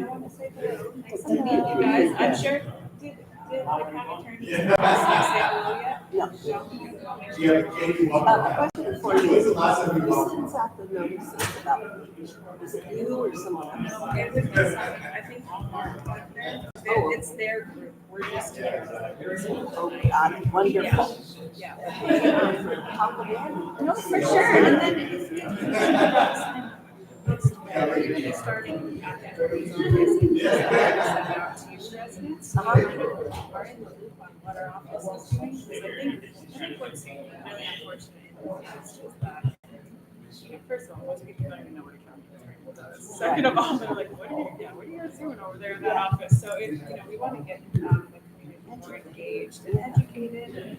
want to say hello. Nice to meet you guys. I'm sure. Did the county attorney say hello yet? No. Question for you. Who sends out the notices about, is it you or someone else? It would be something, I think, Mark Wagner. It's their group. We're just here. Oh, God, wonderful. Yeah. No, For sure. And then if you we're going to be starting at the attorney's office and send out to your residents. So you are in the loop on what our office is doing. Because I think what's really unfortunate is just that. First of all, most people don't even know what a county attorney does. Second of all, they're like, what are you guys doing over there in that office? So we want to get the community more engaged and educated.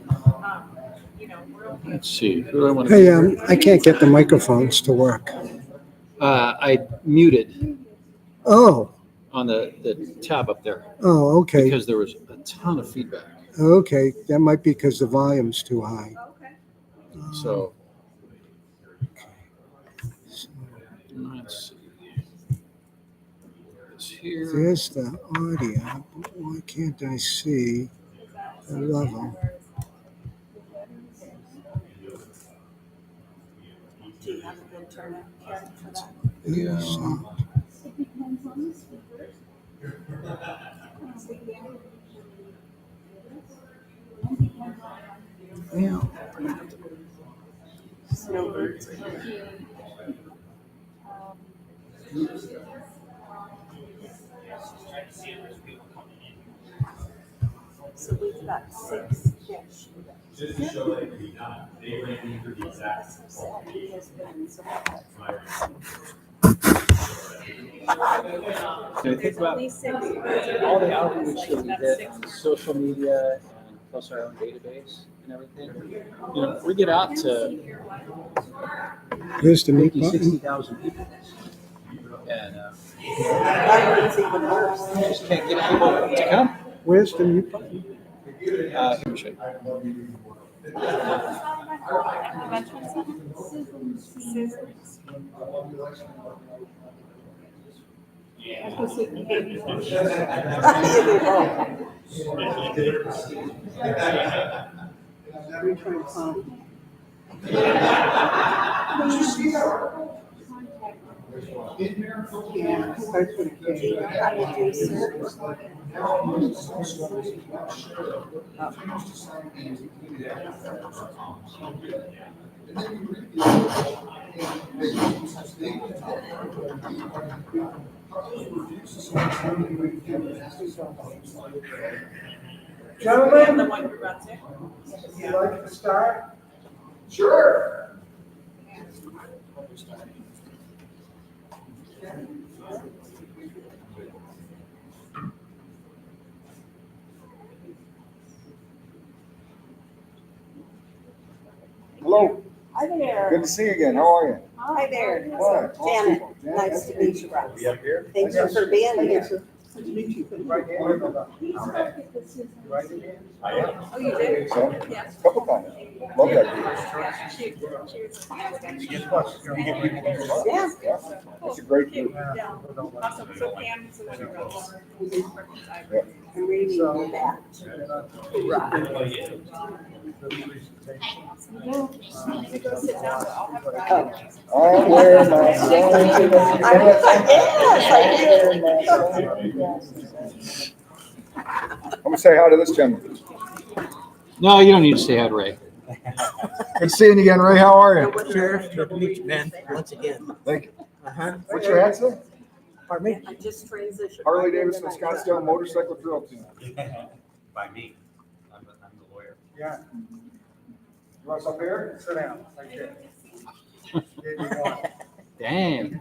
We're only. Let's see. Who do I want to? Hey, I can't get the microphones to work. I muted Oh, on the tab up there oh, okay. because there was a ton of feedback. Okay, that might be because the volume's too high. Okay. So let's see. It's here. There's the audio, but why can't I see the level? Do you have a good turnout, Karen, for that? Yeah. Yeah. Snowbirds. So we've got 6 fish. Just to show that they ran into the exact. I think about all the outreach that we did, social media, and plus our own database and everything. We get out to Here's the mute 50, button. 60,000 people. And It's even worse. just can't get people to come. Where's the mute button? Let me show you. Gentlemen, the one who runs it. Would you like to start? Sure. Hello. Hi there. Good to see you again. How are you? Hi there. What? Janet, nice to meet you, Ross. We up here? Thank you for being here. Right here? Right here? I am. Oh, you did? So, Yes. couple times. Love that. Yeah, she was. Yeah. It's a great group. Yeah. Awesome. So Pam's the one who runs. I'm reading that. Right. Go sit down, but I'll have a ride. I'm wearing my I'm gonna say hi to this gentleman. No, you don't need to say hi to Ray. Good seeing you again, Ray. How are you? Sure, good to meet you, man, once again. Thank you. Uh-huh. What's your hat say? Pardon me? I just transitioned. Harley Davidson Scottsdale Motorcycle Drill Team. By me. I'm the lawyer. Yeah. You want some here? Sit down. Right there. Dang.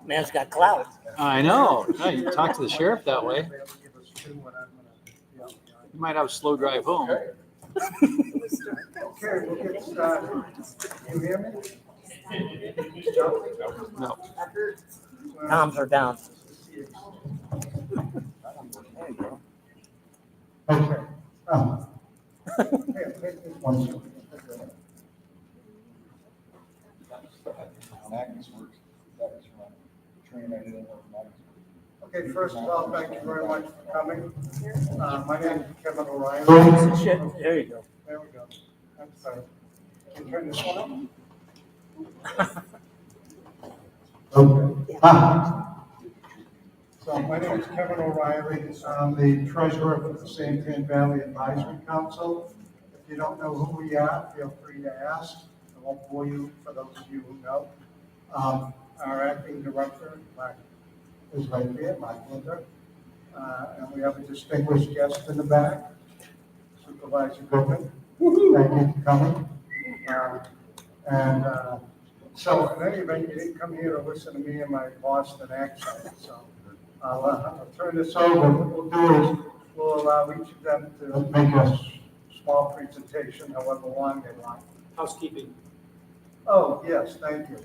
Man's got clout. I know. No, you talk to the sheriff that way. You might have a slow drive home. Okay, we'll get started. You hear me? No. Toms are down. There you go. Okay. Here, take this one. Magnus works. That is from training I did in Magnus. Okay. Okay, first of all, thank you very much for coming. My name is Kevin O'Reilly. Shit, there you go. There we go. I'm sorry. Can you turn this one on? Okay. So my name is Kevin O'Reilly. I'm the treasurer for the Santan Valley Advisory Council. If you don't know who we are, feel free to ask. I won't bore you for those of you who know. Our acting director, Mark, is right there, Mark Linder. And we have a distinguished guest in the back, Supervisor Goodman. Thank you for coming. So in any event, you didn't come here to listen to me and my Boston accent, so I'll turn this over. What we'll do is we'll allow each of them to make a small presentation, however long they want. Housekeeping. Oh, yes, thank you.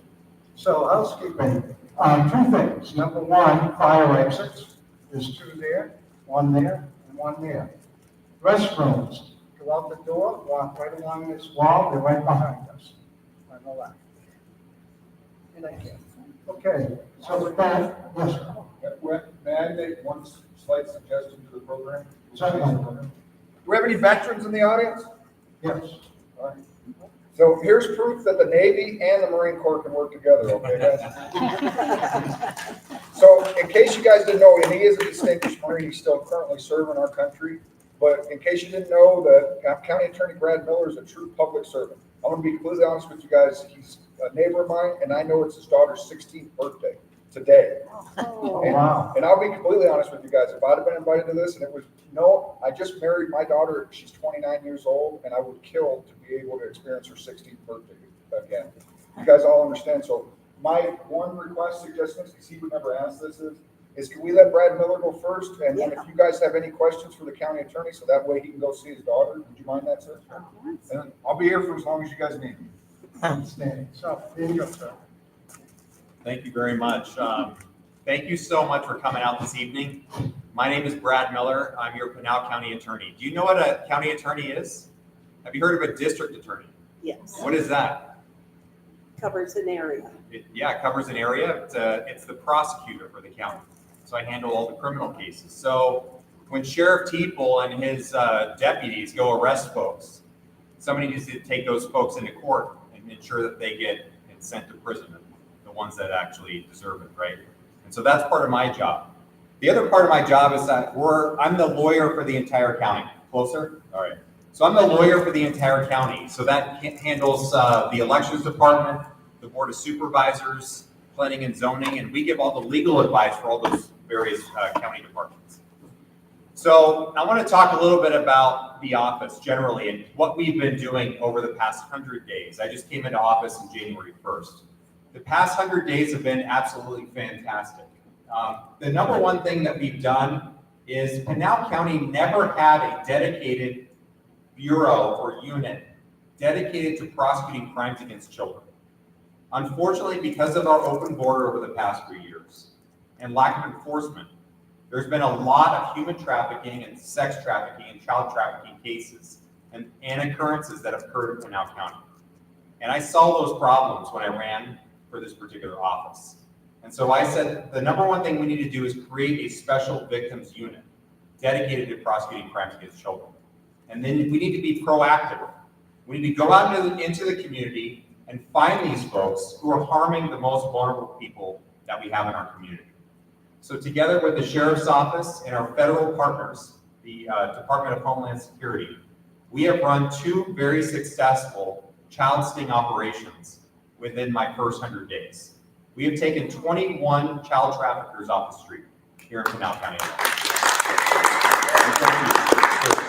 So housekeeping, two things. Number one, fire exits. There's two there, one there, and one there. Restrooms, go out the door, walk right along this wall, they're right behind us, on the left. Thank you. Okay, so with that, yes, sir. May I make one slight suggestion to the program? Certainly. Do we have any veterans in the audience? Yes. All right. So here's proof that the Navy and the Marine Corps can work together, okay, guys? So in case you guys didn't know, and he is a distinguished Marine, he's still currently serving our country, but in case you didn't know, the County Attorney Brad Miller is a true public servant. I'm gonna be completely honest with you guys, he's a neighbor of mine, and I know it's his daughter's 16th birthday today. Oh, wow. And I'll be completely honest with you guys, if I'd have been invited to this and it was, no, I just married my daughter, she's 29 years old, and I would kill to be able to experience her 16th birthday again. You guys all understand, so my one request, suggestion, because he would never ask this, is can we let Brad Miller go first? And then if you guys have any questions for the county attorney, so that way he can go see his daughter, would you mind that, sir? And I'll be here for as long as you guys need me. Outstanding. So, there you go, sir. Thank you very much. Thank you so much for coming out this evening. My name is Brad Miller. I'm your Pinal County Attorney. Do you know what a county attorney is? Have you heard of a district attorney? Yes, What is that? covers an area. It covers an area. It's the prosecutor for the county. So I handle all the criminal cases. So when Sheriff Teeple and his deputies go arrest folks, somebody needs to take those folks into court and ensure that they get sent to prison, the ones that actually deserve it, right? And so that's part of my job. The other part of my job is that I'm the lawyer for the entire county. Closer? All right. So I'm the lawyer for the entire county. So that handles the elections department, the board of supervisors, planning and zoning, and we give all the legal advice for all those various county departments. So I want to talk a little bit about the office generally and what we've been doing over the past 100 days. I just came into office on January 1st. The past 100 days have been absolutely fantastic. The number one thing that we've done is Pinal County never had a dedicated bureau or unit dedicated to prosecuting crimes against children. Unfortunately, because of our open border over the past few years and lack of enforcement, there's been a lot of human trafficking and sex trafficking and child trafficking cases and occurrences that have occurred in Pinal County. And I saw those problems when I ran for this particular office. And so I said, the number one thing we need to do is create a special victims unit dedicated to prosecuting crimes against children. And then we need to be proactive. We need to go out into the community and find these folks who are harming the most vulnerable people that we have in our community. So together with the Sheriff's Office and our federal partners, the Department of Homeland Security, we have run 2 very successful child sting operations within my first 100 days. We have taken 21 child traffickers off the street here in Pinal County.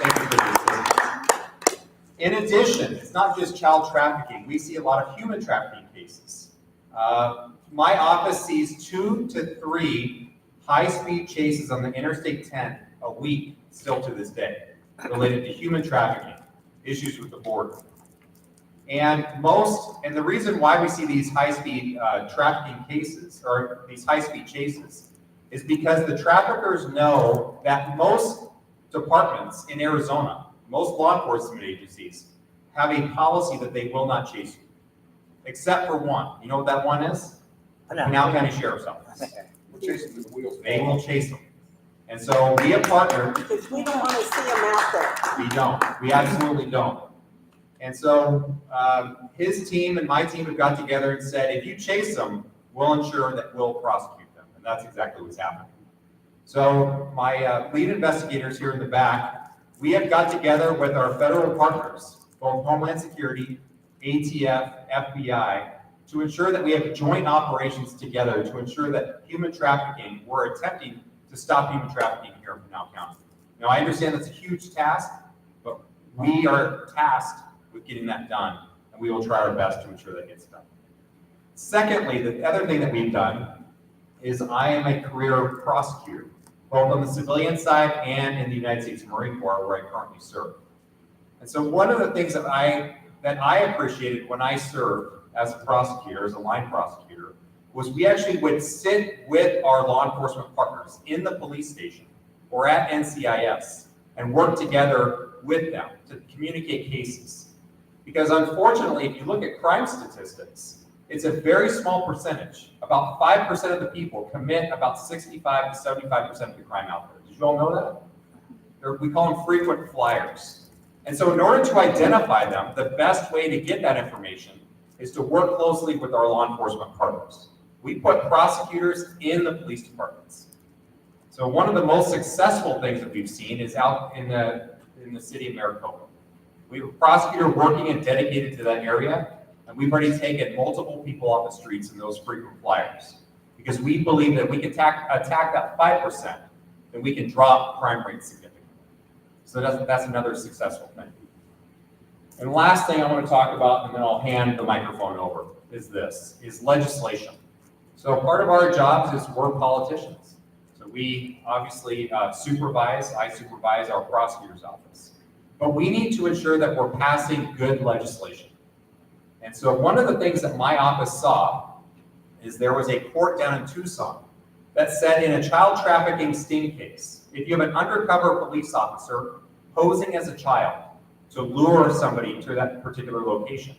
Thank you for the assistance. In addition, it's not just child trafficking. We see a lot of human trafficking cases. My office sees 2 to 3 high-speed chases on the Interstate 10 a week still to this day related to human trafficking, issues with the border. And the reason why we see these high-speed trafficking cases or these high-speed chases is because the traffickers know that most departments in Arizona, most law enforcement agencies, have a policy that they will not chase you, except for one. You know what that one is? Pinal County Sheriff's Office. chase them to the wheels. They will chase them. And so we have partnered. Because we don't want to see them out there. We don't. We absolutely don't. And so his team and my team have got together and said, if you chase them, we'll ensure that we'll prosecute them. And that's exactly what's happening. So my lead investigators here in the back, we have got together with our federal partners, both Homeland Security, ATF, FBI, to ensure that we have joint operations together to ensure that human trafficking, we're attempting to stop human trafficking here in Pinal County. Now, I understand that's a huge task, but we are tasked with getting that done, and we will try our best to ensure that gets done. Secondly, the other thing that we've done is I am a career prosecutor, both on the civilian side and in the United States Marine Corps, where I currently serve. And so one of the things that I appreciated when I served as a prosecutor, as a line prosecutor, was we actually would sit with our law enforcement partners in the police station or at NCIS and work together with them to communicate cases. Because unfortunately, if you look at crime statistics, it's a very small percentage. About 5% of the people commit about 65 to 75% of the crime out there. Did you all know that? We call them frequent flyers. And so in order to identify them, the best way to get that information is to work closely with our law enforcement partners. We put prosecutors in the police departments. So one of the most successful things that we've seen is out in the city of Maricopa. We have a prosecutor working and dedicated to that area, and we've already taken multiple people off the streets in those frequent flyers. Because we believe that we can attack that 5%, then we can drop crime rates significantly. So that's another successful thing. And the last thing I want to talk about, and then I'll hand the microphone over, is legislation. So part of our jobs is we're politicians. So we obviously I supervise our prosecutor's office. But we need to ensure that we're passing good legislation. And so one of the things that my office saw is there was a court down in Tucson that said in a child trafficking sting case, if you have an undercover police officer posing as a child to lure somebody to that particular location,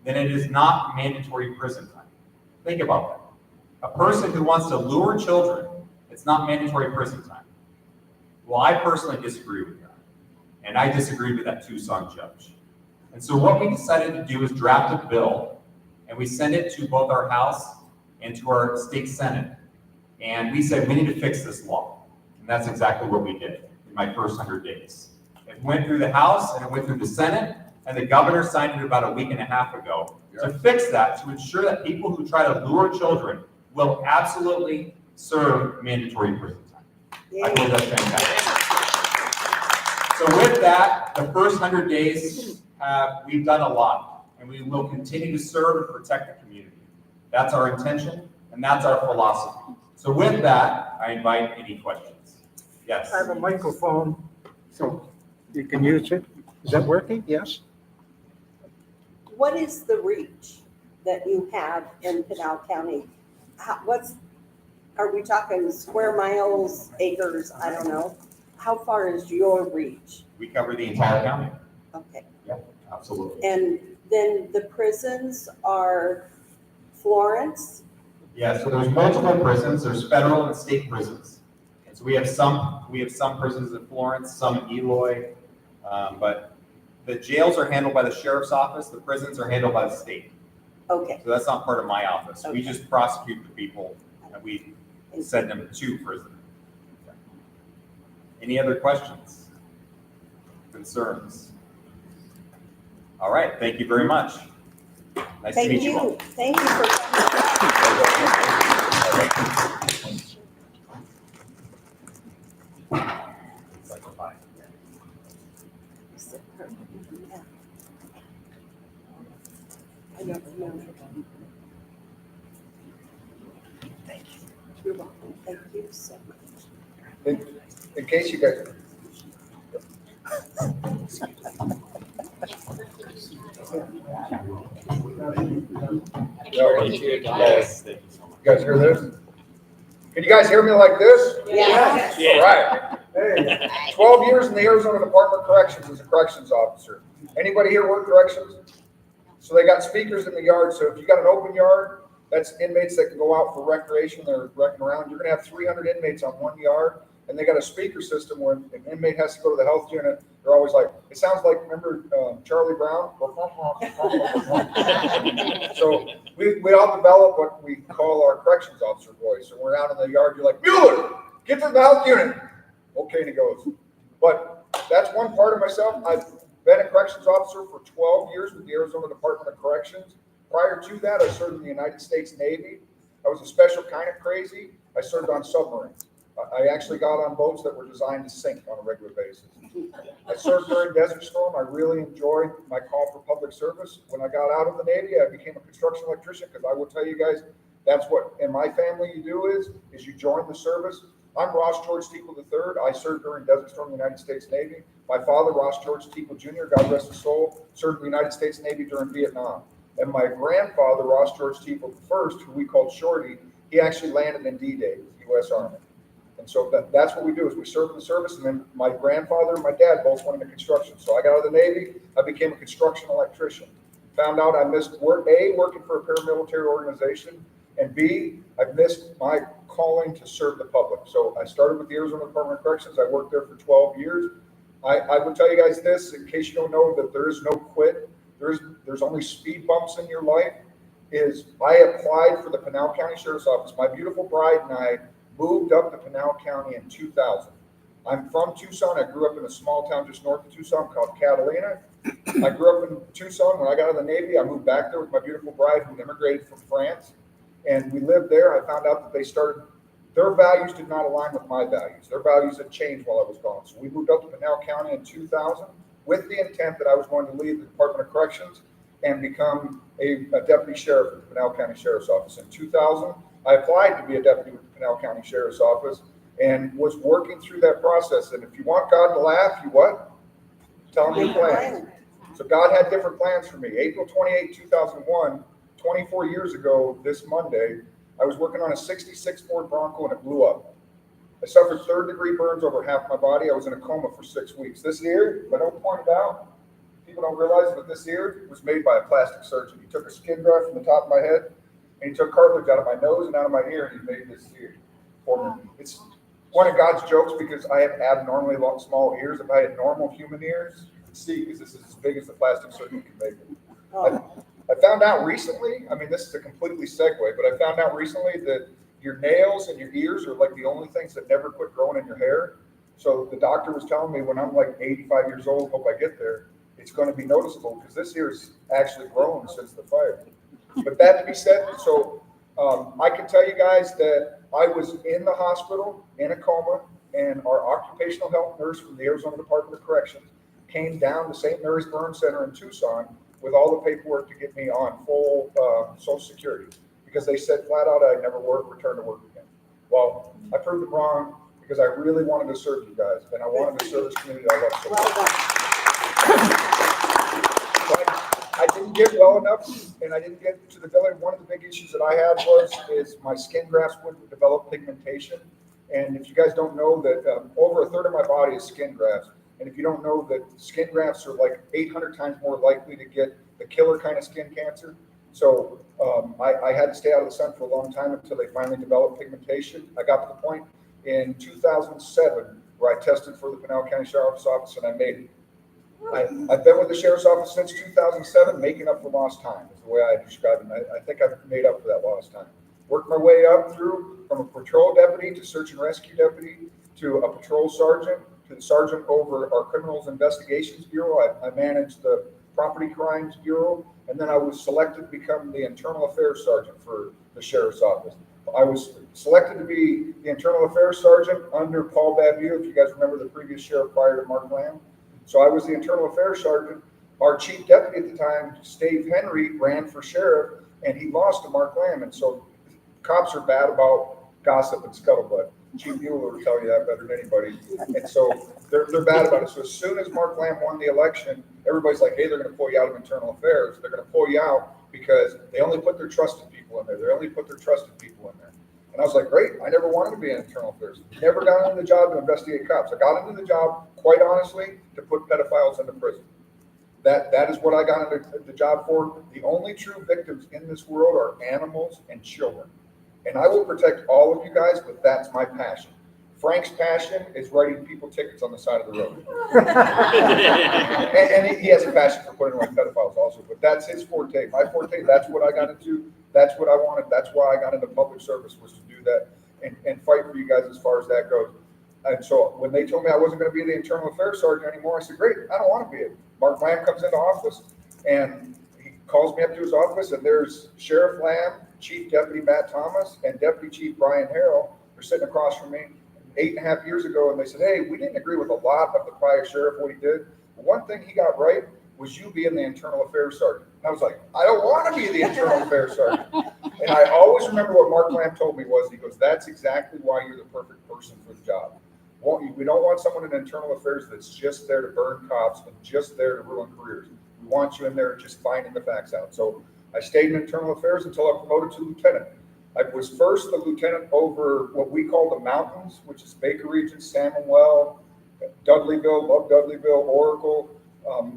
then it is not mandatory prison time. Think about that. A person who wants to lure children, it's not mandatory prison time. Well, I personally disagree with that. And I disagreed with that Tucson judge. And so what we decided to do is draft a bill, and we sent it to both our House and to our state Senate. And we said, we need to fix this law. And that's exactly what we did in my first 100 days. It went through the House, and it went through the Senate, and the governor signed it about a week and a half ago to fix that, to ensure that people who try to lure children will absolutely serve mandatory prison time. I believe that's fantastic. So with that, the first 100 days, we've done a lot, and we will continue to serve and protect the community. That's our intention, and that's our philosophy. So with that, I invite any questions. Yes? I have a microphone, so you can use it. Is that working? Yes? What is the reach that you have in Pinal County? Are we talking square miles, acres? I don't know. How far is your reach? We cover the entire county. Okay. Yeah, absolutely. And then the prisons are Florence? Yeah, so there's multiple prisons. There's federal and state prisons. And so we have some prisons in Florence, some in Eloy, but the jails are handled by the sheriff's office. The prisons are handled by the state. Okay. So that's not part of my office. Okay. We just prosecute the people and we send them to prison. Any other questions? Concerns? All right, thank you very much. Nice to meet you all. Thank you for coming. I don't know. Thank you. You're welcome. Thank you so much. In case you guys, Yes, thank you so much. you guys hear this? Can you guys hear me like this? Yeah. All right. Hey, 12 years in the Arizona Department of Corrections as a corrections officer. Anybody here work corrections? So they got speakers in the yard, so if you got an open yard, That's inmates that can go out for recreation, they're wrecking around. You're gonna have 300 inmates on one yard, and they got a speaker system where an inmate has to go to the health unit. They're always like, it sounds like, remember Charlie Brown? So we all develop what we call our corrections officer voice. And we're out in the yard, you're like, Mueller, get to the health unit. Okay, and he goes. But that's one part of myself. I've been a corrections officer for 12 years with the Arizona Department of Corrections. Prior to that, I served in the United States Navy. I was a special kind of crazy. I served on submarines. I actually got on boats that were designed to sink on a regular basis. I served during Desert Storm. I really enjoyed my call for public service. When I got out of the Navy, I became a construction electrician because I will tell you guys, that's what in my family you do is you join the service. I'm Ross George Teeple III. I served during Desert Storm, the United States Navy. My father, Ross George Teeple Jr., God rest his soul, served in the United States Navy during Vietnam. And my grandfather, Ross George Teeple I, who we called Shorty, he actually landed in D-Day with the U.S. Army. And so that's what we do is we serve in the service. And then my grandfather and my dad both went into construction. So I got out of the Navy. I became a construction electrician. Found out I missed working for a paramilitary organization, and B, I missed my calling to serve the public. So I started with the Arizona Department of Corrections. I worked there for 12 years. I will tell you guys this, in case you don't know, that there is no quit. There's only speed bumps in your life. Is I applied for the Pinal County Sheriff's Office. My beautiful bride and I moved up to Pinal County in 2000. I'm from Tucson. I grew up in a small town just north of Tucson called Catalina. I grew up in Tucson. When I got out of the Navy, I moved back there with my beautiful bride who immigrated from France. And we lived there. I found out that their values did not align with my values. Their values had changed while I was gone. So we moved up to Pinal County in 2000 with the intent that I was going to leave the Department of Corrections and become a deputy sheriff at the Pinal County Sheriff's Office. In 2000, I applied to be a deputy with the Pinal County Sheriff's Office and was working through that process. And if you want God to laugh, you what? Tell him your plans. So God had different plans for me. April 28, 2001, 24 years ago this Monday, I was working on a 66 Ford Bronco and it blew up. I suffered third-degree burns over half my body. I was in a coma for 6 weeks. This ear, if I don't point it out, people don't realize that this ear was made by a plastic surgeon. He took a skin graft from the top of my head, and he took cartilage out of my nose and out of my ear, and he made this ear for me. It's one of God's jokes because I have abnormally long, small ears. If I had normal human ears, you could see because this is as big as the plastic surgeon can make it. I found out recently, I mean, this is a completely segue, but I found out recently that your nails and your ears are like the only things that never quit growing in your hair. So the doctor was telling me when I'm like 85 years old, hope I get there, it's going to be noticeable because this ear's actually grown since the fire. But that to be said, so I can tell you guys that I was in the hospital in a coma, and our occupational health nurse from the Arizona Department of Corrections came down to St. Mary's Burn Center in Tucson with all the paperwork to get me on full Social Security because they said flat out I'd never return to work again. Well, I proved them wrong because I really wanted to serve you guys, and I wanted to serve this community I love so much. I didn't get well enough, and I didn't get to the village. One of the big issues that I had is my skin grafts would develop pigmentation. And if you guys don't know that over a third of my body is skin grafts, and if you don't know that skin grafts are like 800 times more likely to get the killer kind of skin cancer. So I had to stay out of the sun for a long time until they finally developed pigmentation. I got to the point in 2007 where I tested for the Pinal County Sheriff's Office and I made it. I've been with the Sheriff's Office since 2007, making up for lost time is the way I describe it. I think I've made up for that lost time. Worked my way up through from a patrol deputy to search and rescue deputy to a patrol sergeant to the sergeant over our Criminals Investigations Bureau. I managed the Property Crimes Bureau, and then I was selected to become the Internal Affairs Sergeant for the Sheriff's Office. I was selected to be the Internal Affairs Sergeant under Paul Babu, if you guys remember the previous sheriff prior to Mark Lamb. So I was the Internal Affairs Sergeant. Our chief deputy at the time, Steve Henry, ran for sheriff, and he lost to Mark Lamb. And so cops are bad about gossip and scuttlebutt. Chief Mueller will tell you that better than anybody. And so they're bad about it. So as soon as Mark Lamb won the election, everybody's like, hey, they're going to pull you out of internal affairs. They're going to pull you out because they only put their trusted people in there. They only put their trusted people in there. And I was like, great. I never wanted to be in internal affairs. Never got into the job to investigate cops. I got into the job, quite honestly, to put pedophiles into prison. That is what I got into the job for. The only true victims in this world are animals and children. And I will protect all of you guys, but that's my passion. Frank's passion is writing people tickets on the side of the road. and he has a passion for putting away pedophiles also, but that's his forte. My forte, that's what I got into. That's what I wanted. That's why I got into public service, was to do that and fight for you guys as far as that goes. And so when they told me I wasn't going to be the internal affairs sergeant anymore, I said, great, I don't want to be it. Mark Lamb comes into office and he calls me up to his office, and there's Sheriff Lamb, Chief Deputy Matt Thomas, and Deputy Chief Brian Harrell. They're sitting across from me 8.5 years ago, and they said, hey, we didn't agree with a lot of the prior sheriff, what he did. But one thing he got right was you being the internal affairs sergeant. And I was like, I don't want to be the internal affairs sergeant. And I always remember what Mark Lamb told me was, he goes, that's exactly why you're the perfect person for the job. We don't want someone in internal affairs that's just there to burn cops and just there to ruin careers. We want you in there just finding the facts out. So I stayed in internal affairs until I promoted to lieutenant. I was first the lieutenant over what we call the mountains, which is Baker Region, Salmonwell, Dudleyville, Love Dudleyville, Oracle.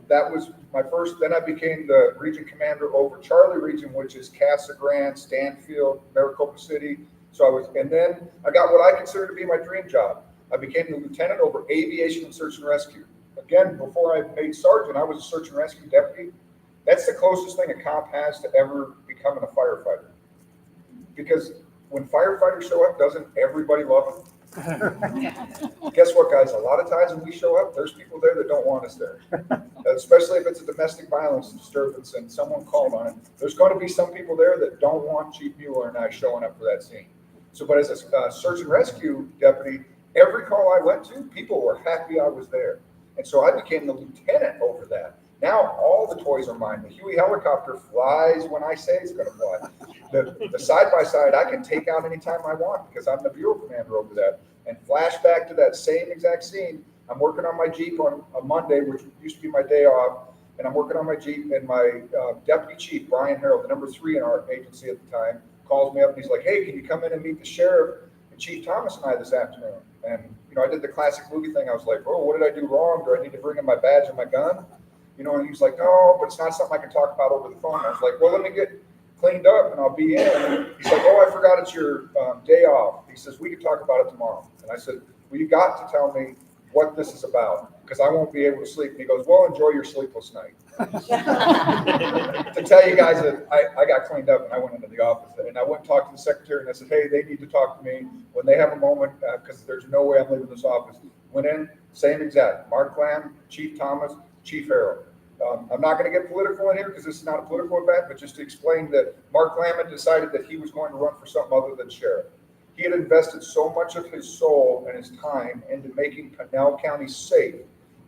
That was my first. Then I became the region commander over Charlie Region, which is Casa Grande, Stanfield, Maricopa City. And then I got what I consider to be my dream job. I became the lieutenant over aviation and search and rescue. Again, before I made sergeant, I was a search and rescue deputy. That's the closest thing a cop has to ever becoming a firefighter. Because when firefighters show up, doesn't everybody love them? Guess what, guys? A lot of times when we show up, there's people there that don't want us there. Especially if it's a domestic violence disturbance and someone called on it. There's going to be some people there that don't want Chief Mueller and I showing up for that scene. But as a search and rescue deputy, every call I went to, people were happy I was there. And so I became the lieutenant over that. Now all the toys are mine. The Huey helicopter flies when I say it's going to fly. The side-by-side I can take out anytime I want because I'm the bureau commander over that. And flash back to that same exact scene. I'm working on my Jeep on a Monday, which used to be my day off. And I'm working on my Jeep, and my deputy chief, Brian Harrell, the number 3 in our agency at the time, calls me up and he's like, hey, can you come in and meet the sheriff and Chief Thomas and I this afternoon? And, I did the classic movie thing. I was like, oh, what did I do wrong? Do I need to bring in my badge and my gun? And he's like, no, but it's not something I can talk about over the phone. I was like, well, let me get cleaned up and I'll be in. He's like, oh, I forgot it's your day off. He says, we can talk about it tomorrow. And I said, well, you got to tell me what this is about because I won't be able to sleep. And he goes, well, enjoy your sleepless night. To tell you guys that I got cleaned up and I went into the office and I went and talked to the secretary and I said, hey, they need to talk to me when they have a moment because there's no way I'm leaving this office. Went in, same exact. Mark Lamb, Chief Thomas, Chief Harrell. I'm not going to get political in here because this is not a political event, but just to explain that Mark Lamb had decided that he was going to run for something other than sheriff. He had invested so much of his soul and his time into making Pinal County safe,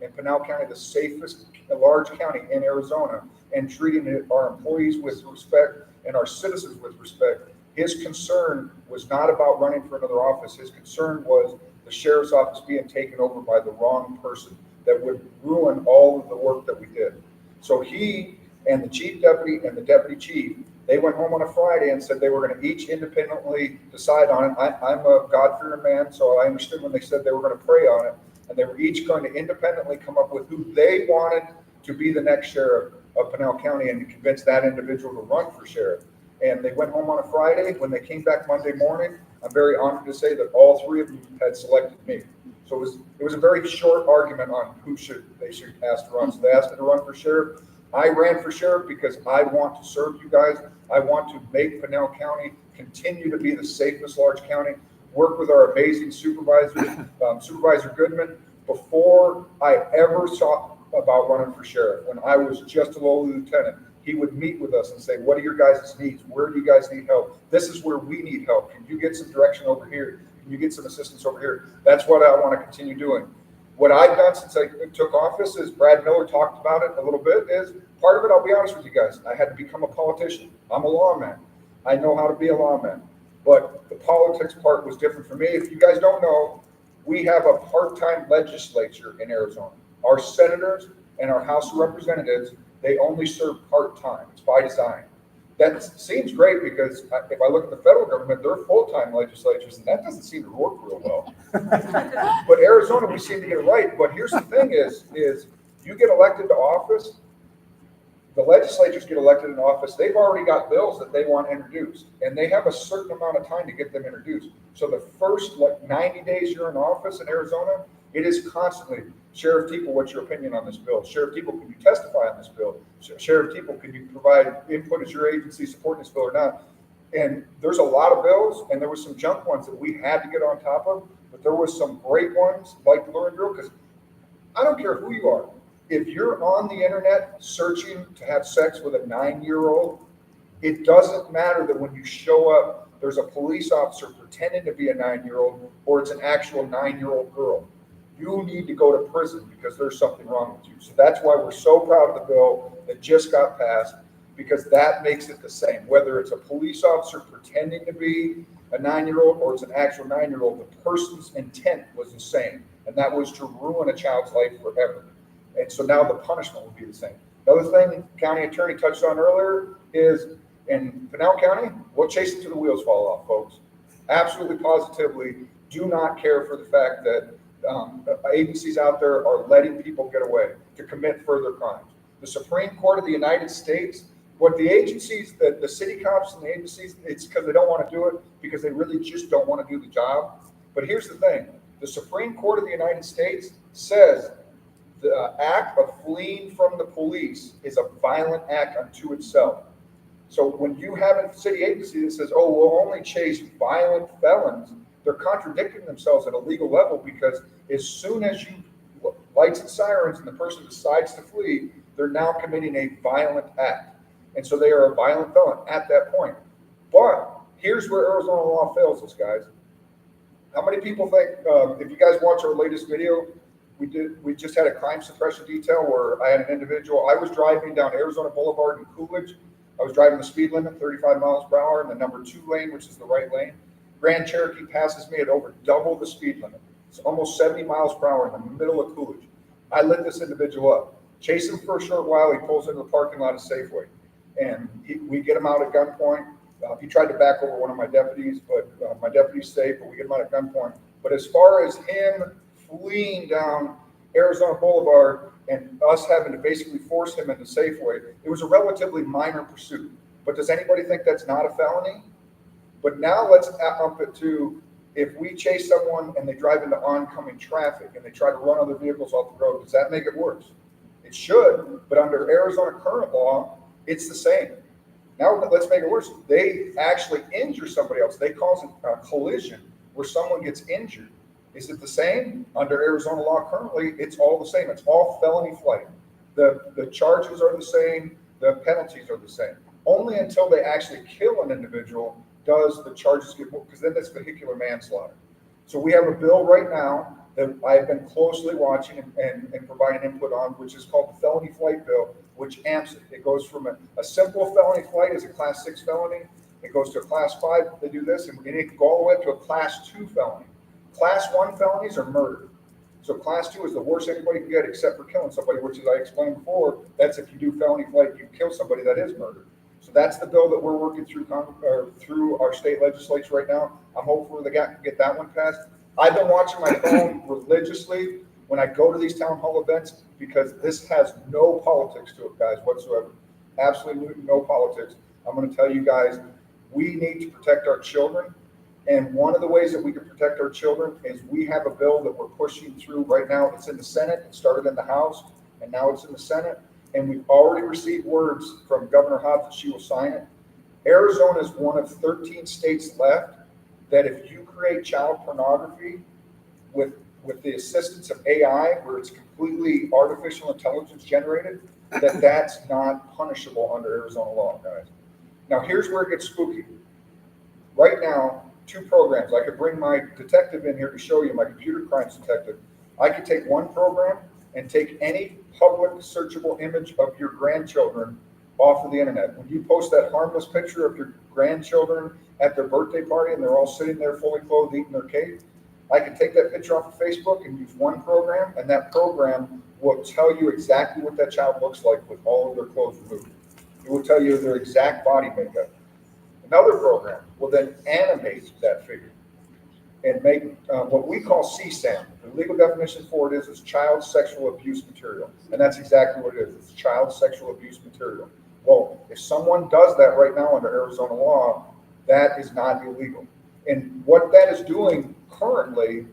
and Pinal County the safest large county in Arizona, and treating our employees with respect and our citizens with respect. His concern was not about running for another office. His concern was the sheriff's office being taken over by the wrong person that would ruin all of the work that we did. So he and the chief deputy and the deputy chief, they went home on a Friday and said they were going to each independently decide on it. I'm a God-fearing man, so I understood when they said they were going to pray on it, and they were each going to independently come up with who they wanted to be the next sheriff of Pinal County and to convince that individual to run for sheriff. And they went home on a Friday. When they came back Monday morning, I'm very honored to say that all 3 of them had selected me. So it was a very short argument on who they should ask to run. So they asked me to run for sheriff. I ran for sheriff because I want to serve you guys. I want to make Pinal County continue to be the safest large county. Work with our amazing supervisor, Supervisor Goodman. Before I ever thought about running for sheriff, when I was just a low lieutenant, he would meet with us and say, what are your guys' needs? Where do you guys need help? This is where we need help. Can you get some direction over here? Can you get some assistance over here? That's what I want to continue doing. What I've done since I took office, is Brad Miller talked about it a little bit, is part of it, I'll be honest with you guys, I had to become a politician. I'm a lawman. I know how to be a lawman. But the politics part was different for me. If you guys don't know, we have a part-time legislature in Arizona. Our senators and our House of Representatives, they only serve part-time. It's by design. That seems great because if I look at the federal government, they're full-time legislatures, and that doesn't seem to work real well. But Arizona, we seem to get it right. But here's the thing is you get elected to office, the legislatures get elected in office, they've already got bills that they want introduced, and they have a certain amount of time to get them introduced. So the first 90 days you're in office in Arizona, it is constantly, Sheriff Teeple, what's your opinion on this bill? Sheriff Teeple, can you testify on this bill? Sheriff Teeple, can you provide input as your agency supporting this bill or not? And there's a lot of bills, and there was some junk ones that we had to get on top of, but there was some great ones like the Luring Drill, because I don't care who you are. If you're on the internet searching to have sex with a 9-year-old, it doesn't matter that when you show up, there's a police officer pretending to be a 9-year-old, or it's an actual 9-year-old girl. You need to go to prison because there's something wrong with you. So that's why we're so proud of the bill that just got passed, because that makes it the same. Whether it's a police officer pretending to be a 9-year-old or it's an actual 9-year-old, the person's intent was the same, and that was to ruin a child's life forever. And so now the punishment will be the same. Another thing the county attorney touched on earlier is in Pinal County, we'll chase it till the wheels fall off, folks. Absolutely, positively, do not care for the fact that agencies out there are letting people get away to commit further crimes. The Supreme Court of the United States, what the agencies, the city cops and the agencies, it's because they don't want to do it because they really just don't want to do the job. But here's the thing. The Supreme Court of the United States says the act of fleeing from the police is a violent act unto itself. So when you have a city agency that says, oh, we'll only chase violent felons, they're contradicting themselves at a legal level, because as soon as you lights and sirens and the person decides to flee, they're now committing a violent act. And so they are a violent felon at that point. But here's where Arizona law fails us, guys. How many people think, if you guys watch our latest video, we just had a crime suppression detail where I had an individual, I was driving down Arizona Boulevard in Coolidge. I was driving the speed limit, 35 miles per hour in the number 2 lane, which is the right lane. Grand Cherokee passes me at over double the speed limit. It's almost 70 miles per hour in the middle of Coolidge. I lit this individual up. Chase him for a short while. He pulls into the parking lot of Safeway. And we get him out at gunpoint. He tried to back over one of my deputies, but my deputy's safe, but we get him out at gunpoint. But as far as him fleeing down Arizona Boulevard and us having to basically force him into Safeway, it was a relatively minor pursuit. But does anybody think that's not a felony? But now let's up it to, if we chase someone and they drive into oncoming traffic and they try to run other vehicles off the road, does that make it worse? It should, but under Arizona current law, it's the same. Now let's make it worse. They actually injure somebody else. They cause a collision where someone gets injured. Is it the same? Under Arizona law currently, it's all the same. It's all felony flight. The charges are the same. The penalties are the same. Only until they actually kill an individual does the charges get more, because then that's vehicular manslaughter. So we have a bill right now that I've been closely watching and providing input on, which is called the felony flight bill, which amps it. It goes from a simple felony flight as a class 6 felony. It goes to a class 5. They do this, and it can go all the way up to a class 2 felony. Class 1 felonies are murder. So class 2 is the worst anybody can get except for killing somebody, which, as I explained before, that's if you do felony flight, you kill somebody, that is murder. So that's the bill that we're working through through our state legislature right now. I'm hopeful they get that one passed. I've been watching my phone religiously when I go to these town hall events, because this has no politics to it, guys, whatsoever. Absolutely no politics. I'm going to tell you guys, we need to protect our children. And one of the ways that we can protect our children is we have a bill that we're pushing through right now. It's in the Senate. It started in the House, and now it's in the Senate. And we've already received words from Governor Hobbs that she will sign it. Arizona is one of 13 states left that if you create child pornography with the assistance of AI, where it's completely artificial intelligence generated, that's not punishable under Arizona law, guys. Now, here's where it gets spooky. Right now, 2 programs. I could bring my detective in here to show you, my computer crimes detective. I could take one program and take any public searchable image of your grandchildren off of the internet. When you post that harmless picture of your grandchildren at their birthday party and they're all sitting there fully clothed eating their cake, I can take that picture off of Facebook and use one program, and that program will tell you exactly what that child looks like with all of their clothes removed. It will tell you their exact body makeup. Another program will then animate that figure and make what we call CSAM. legal definition for it is child sexual abuse material. And that's exactly what it is. It's child sexual abuse material. Well, if someone does that right now under Arizona law, that is not illegal. And what that is doing currently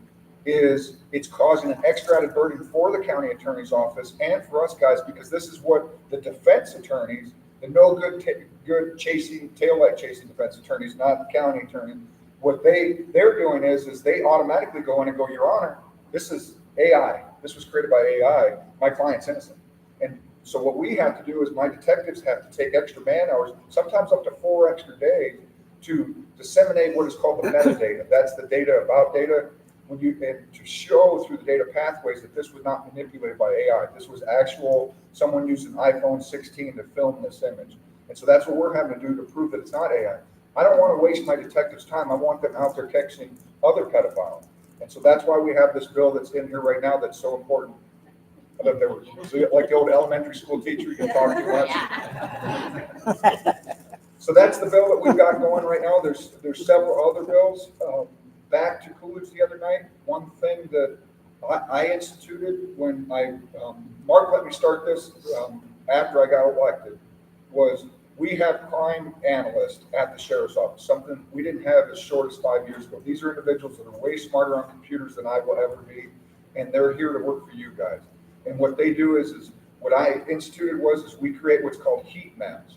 is it's causing an extra added burden for the county attorney's office and for us guys, because this is what the defense attorneys, the no good, good chasing, tail light chasing defense attorneys, not the county attorney, what they're doing is they automatically go in and go, Your Honor, this is AI. This was created by AI. My client's innocent. And so what we have to do is my detectives have to take extra man hours, sometimes up to 4 extra days, to disseminate what is called the metadata. That's the data about data. When you, and to show through the data pathways that this was not manipulated by AI. This was actual, someone used an iPhone 16 to film this image. And so that's what we're having to do to prove that it's not AI. I don't want to waste my detectives' time. I want them out there catching other pedophiles. And so that's why we have this bill that's in here right now that's so important. I thought they were like the old elementary school teacher you can talk to. So that's the bill that we've got going right now. There's several other bills. Back to Coolidge the other night, one thing that I instituted when Mark let me start this after I got elected, was we have crime analysts at the sheriff's office, something we didn't have as short as 5 years ago. These are individuals that are way smarter on computers than I will ever be, and they're here to work for you guys. And what they do is what I instituted is we create what's called heat maps.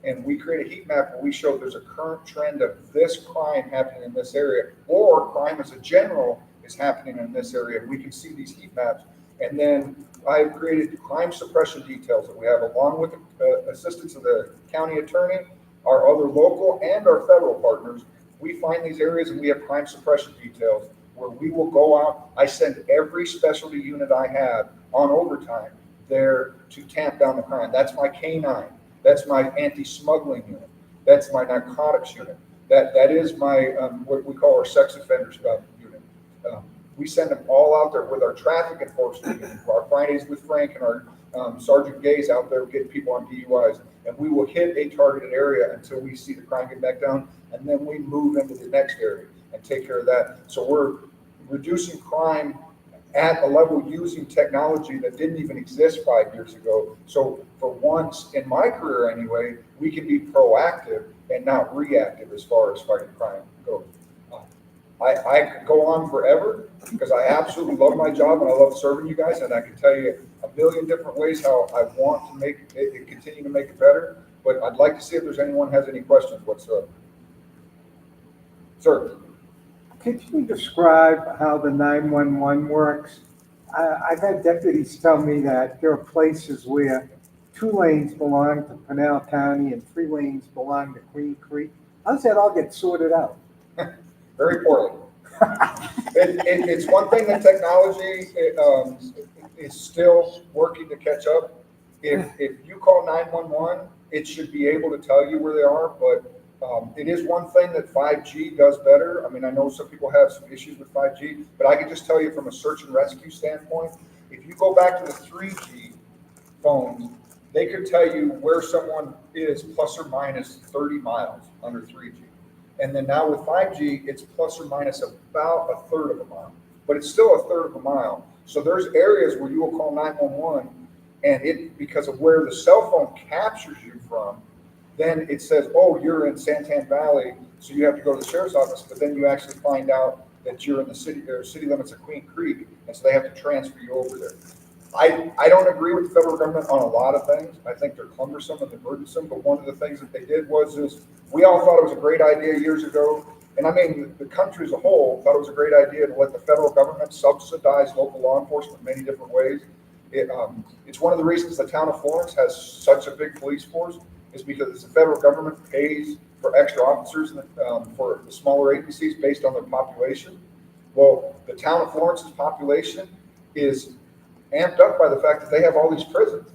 And we create a heat map where we show there's a current trend of this crime happening in this area, or crime as a general is happening in this area. We can see these heat maps. And then I've created crime suppression details that we have, along with the assistance of the county attorney, our other local and our federal partners. We find these areas and we have crime suppression details where we will go out. I send every specialty unit I have on overtime there to tamp down the crime. That's my K9. That's my anti-smuggling unit. That's my narcotics unit. That is my what we call our sex offenders unit. We send them all out there with our traffic enforcement unit, our Fridays with Frank and our Sergeant Gaze out there getting people on DUIs. And we will hit a targeted area until we see the crime get back down, and then we move into the next area and take care of that. So we're reducing crime at a level using technology that didn't even exist 5 years ago. So for once in my career anyway, we can be proactive and not reactive as far as fighting crime goes. I could go on forever because I absolutely love my job and I love serving you guys, and I can tell you a million different ways how I want to make it, continue to make it better. But I'd like to see if there's anyone has any questions whatsoever. Sir. Could you describe how the 911 works? I've had deputies tell me that there are places where 2 lanes belong to Pinal County and 3 lanes belong to Queen Creek. How does that all get sorted out? Very poorly. It's one thing that technology is still working to catch up. If you call 911, it should be able to tell you where they are, but it is one thing that 5G does better. I mean, I know some people have some issues with 5G, but I can just tell you from a search and rescue standpoint, if you go back to the 3G phones, they could tell you where someone is plus or minus 30 miles under 3G. And then now with 5G, it's plus or minus about a third of a mile, but it's still a third of a mile. So there's areas where you will call 911 and it, because of where the cell phone captures you from, then it says, oh, you're in Santan Valley, so you have to go to the sheriff's office, but then you actually find out that you're in the city limits of Queen Creek, and so they have to transfer you over there. I don't agree with the federal government on a lot of things. I think they're cumbersome and they're burdensome, but one of the things that they did was we all thought it was a great idea years ago, and I mean, the country as a whole thought it was a great idea to let the federal government subsidize local law enforcement in many different ways. It's one of the reasons the town of Florence has such a big police force, is because the federal government pays for extra officers for the smaller agencies based on their population. Well, the town of Florence's population is amped up by the fact that they have all these prisons.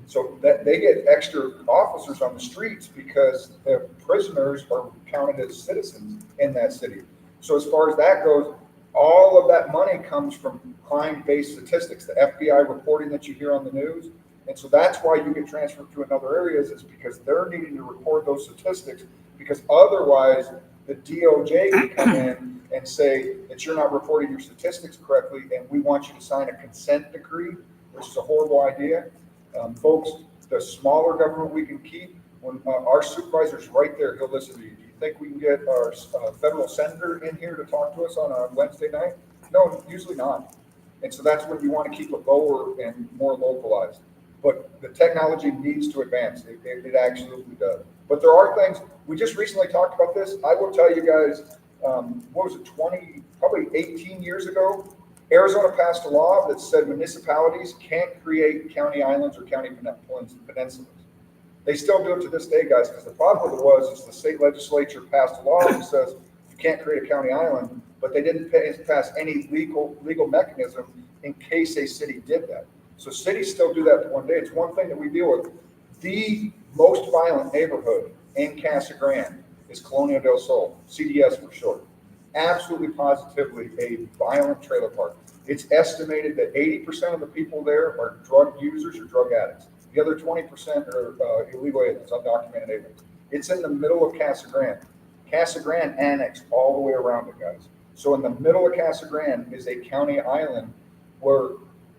So that they get extra officers on the streets because the prisoners are counted as citizens in that city. So as far as that goes, all of that money comes from crime-based statistics, the FBI reporting that you hear on the news. And so that's why you get transferred to another areas, is because they're needing to record those statistics, because otherwise the DOJ can come in and say that you're not reporting your statistics correctly, and we want you to sign a consent decree, which is a horrible idea. Folks, the smaller government we can keep, when our supervisor's right there, he'll listen to you. Do you think we can get our federal senator in here to talk to us on a Wednesday night? No, usually not. And so that's when you want to keep it lower and more localized. But the technology needs to advance. It absolutely does. But there are things, we just recently talked about this. I will tell you guys, what was it, probably 18 years ago, Arizona passed a law that said municipalities can't create county islands or county peninsulas. They still do it to this day, guys, because the problem with it was the state legislature passed a law that says you can't create a county island, but they didn't pass any legal mechanism in case a city did that. So cities still do that to one day. It's one thing that we deal with. The most violent neighborhood in Casa Grande is Colonia del Sol, CDS for short. Absolutely positively a violent trailer park. It's estimated that 80% of the people there are drug users or drug addicts. The other 20% are illegal aliens, undocumented aliens. It's in the middle of Casa Grande. Casa Grande annexed all the way around it, guys. So in the middle of Casa Grande is a county island where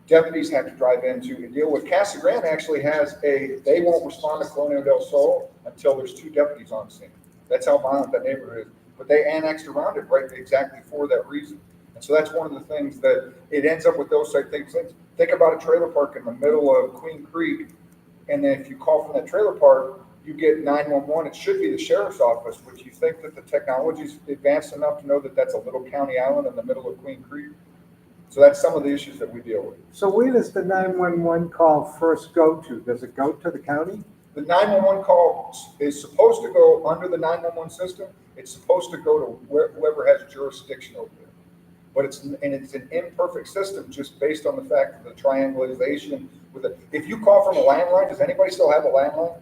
deputies have to drive into and deal with. Casa Grande actually they won't respond to Colonia del Sol until there's 2 deputies on scene. That's how violent that neighborhood is. But they annexed around it right exactly for that reason. And so that's one of the things that it ends up with those type things. Think about a trailer park in the middle of Queen Creek, and then if you call from that trailer park, you get 911. It should be the sheriff's office. Would you think that the technology's advanced enough to know that that's a little county island in the middle of Queen Creek? So that's some of the issues that we deal with. So where does the 911 call first go to? Does it go to the county? The 911 call is supposed to go under the 911 system. It's supposed to go to whoever has jurisdiction over it. But it's an imperfect system just based on the fact of the triangulation with it. If you call from a landline, does anybody still have a landline?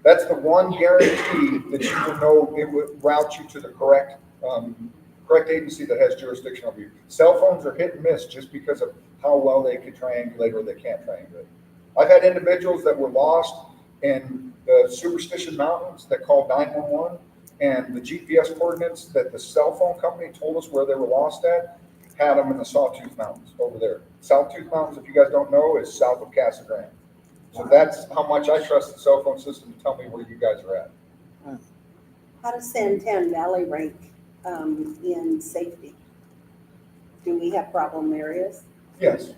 That's the one guarantee that you will know it would route you to the correct agency that has jurisdiction over you. Cell phones are hit and miss just because of how well they can triangulate or they can't triangulate. I've had individuals that were lost in the Superstition Mountains that called 911, and the GPS coordinates that the cell phone company told us where they were lost at had them in the Sawtooth Mountains over there. Sawtooth Mountains, if you guys don't know, is south of Casa Grande. So that's how much I trust the cell phone system to tell me where you guys are at. How does Santan Valley rank in safety? Do we have problem areas? Yes.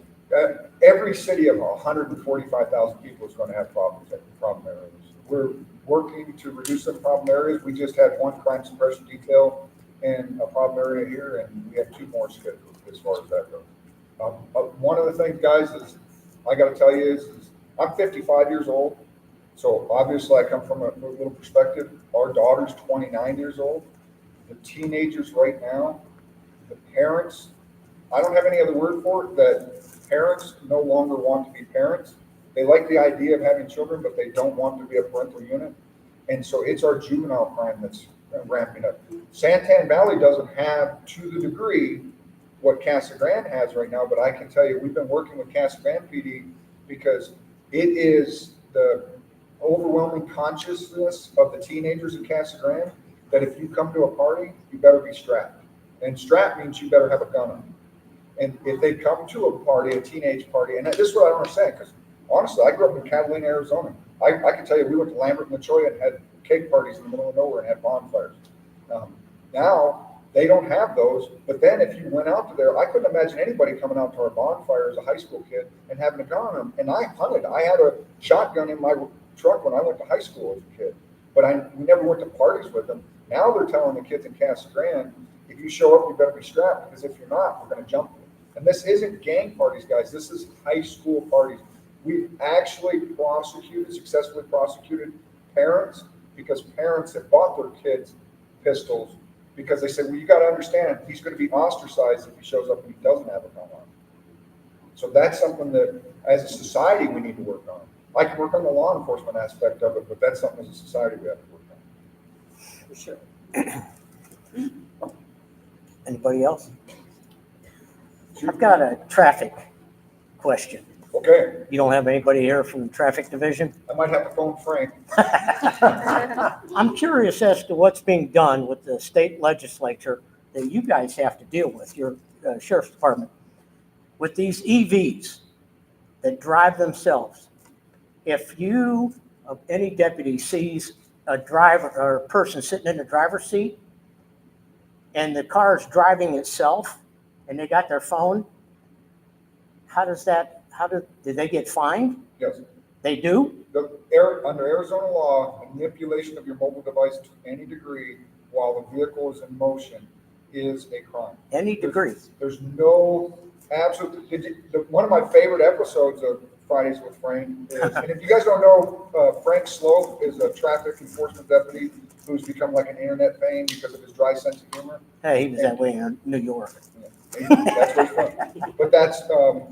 Every city of 145,000 people is going to have problem areas. We're working to reduce some problem areas. We just had one crime suppression detail in a problem area here, and we have 2 more scheduled as far as that goes. One of the things, guys, is I got to tell you is I'm 55 years old, so obviously I come from a little perspective. Our daughter's 29 years old. The teenagers right now, the parents, I don't have any other word for it, that parents no longer want to be parents. They like the idea of having children, but they don't want to be a parental unit. And so it's our juvenile crime that's ramping up. Santan Valley doesn't have to the degree what Casa Grande has right now, but I can tell you we've been working with Casa Grande PD because it is the overwhelming consciousness of the teenagers in Casa Grande that if you come to a party, you better be strapped. And strapped means you better have a gun on you. And if they come to a party, a teenage party, and this is what I don't understand, because honestly, I grew up in Catalina, Arizona. I can tell you, we went to Lambert and LaChoya and had cake parties in the middle of nowhere and had bonfires. Now, they don't have those, but then if you went out to there, I couldn't imagine anybody coming out to our bonfire as a high school kid and having a gun on them. And I hunted. I had a shotgun in my truck when I went to high school as a kid, but we never went to parties with them. Now they're telling the kids in Casa Grande, if you show up, you better be strapped, because if you're not, we're going to jump you. And this isn't gang parties, guys. This is high school parties. We've actually successfully prosecuted parents, because parents have bought their kids pistols because they said, well, you got to understand, he's going to be ostracized if he shows up and he doesn't have a gun on. So that's something that, as a society, we need to work on. I can work on the law enforcement aspect of it, but that's something as a society we have to work on. For sure. Anybody else? I've got a traffic question. Okay, You don't have anybody here from the traffic division? I might have to phone Frank. I'm curious as to what's being done with the state legislature that you guys have to deal with, your sheriff's department, with these EVs that drive themselves. If any deputy sees a driver or a person sitting in the driver's seat and the car is driving itself and they got their phone, do they get fined? Yes. They do? Under Arizona law, manipulation of your mobile device to any degree while the vehicle is in motion is a crime. Any degree? There's no absolute. One of my favorite episodes of Fridays with Frank is, and if you guys don't know, Frank Slope is a traffic enforcement deputy who's become like an internet fame because of his dry sense of humor. Hey, he was that way in New York. That's what's fun. But that's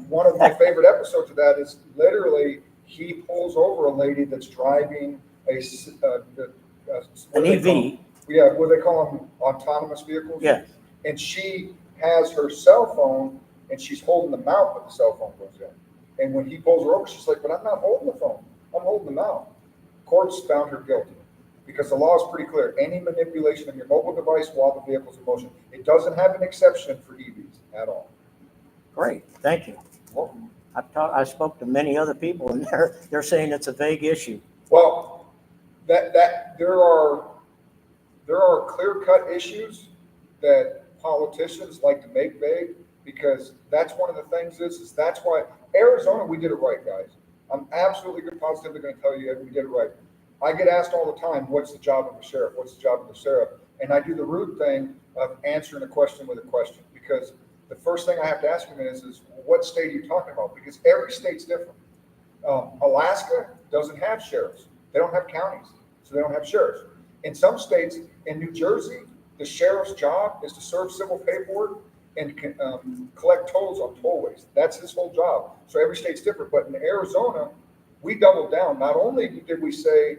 one of my favorite episodes of that is literally he pulls over a lady that's driving an EV. Yeah, what they call them, autonomous vehicles. Yeah. And she has her cell phone and she's holding the mount when the cell phone goes in. And when he pulls her over, she's like, but I'm not holding the phone. I'm holding the mount. Courts found her guilty because the law is pretty clear. Any manipulation of your mobile device while the vehicle's in motion. It doesn't have an exception for EVs at all. Great, thank you. I spoke to many other people and they're saying it's a vague issue. Well, there are clear-cut issues that politicians like to make vague because that's one of the things is that's why Arizona, we did it right, guys. I'm absolutely positively going to tell you that we did it right. I get asked all the time, what's the job of the sheriff? What's the job of the sheriff? And I do the rude thing of answering a question with a question because the first thing I have to ask them is what state are you talking about? Because every state's different. Alaska doesn't have sheriffs. They don't have counties, so they don't have sheriffs. In some states, in New Jersey, the sheriff's job is to serve civil paperwork and collect tolls on tollways. That's his whole job. So every state's different. But in Arizona, we doubled down. Not only did we say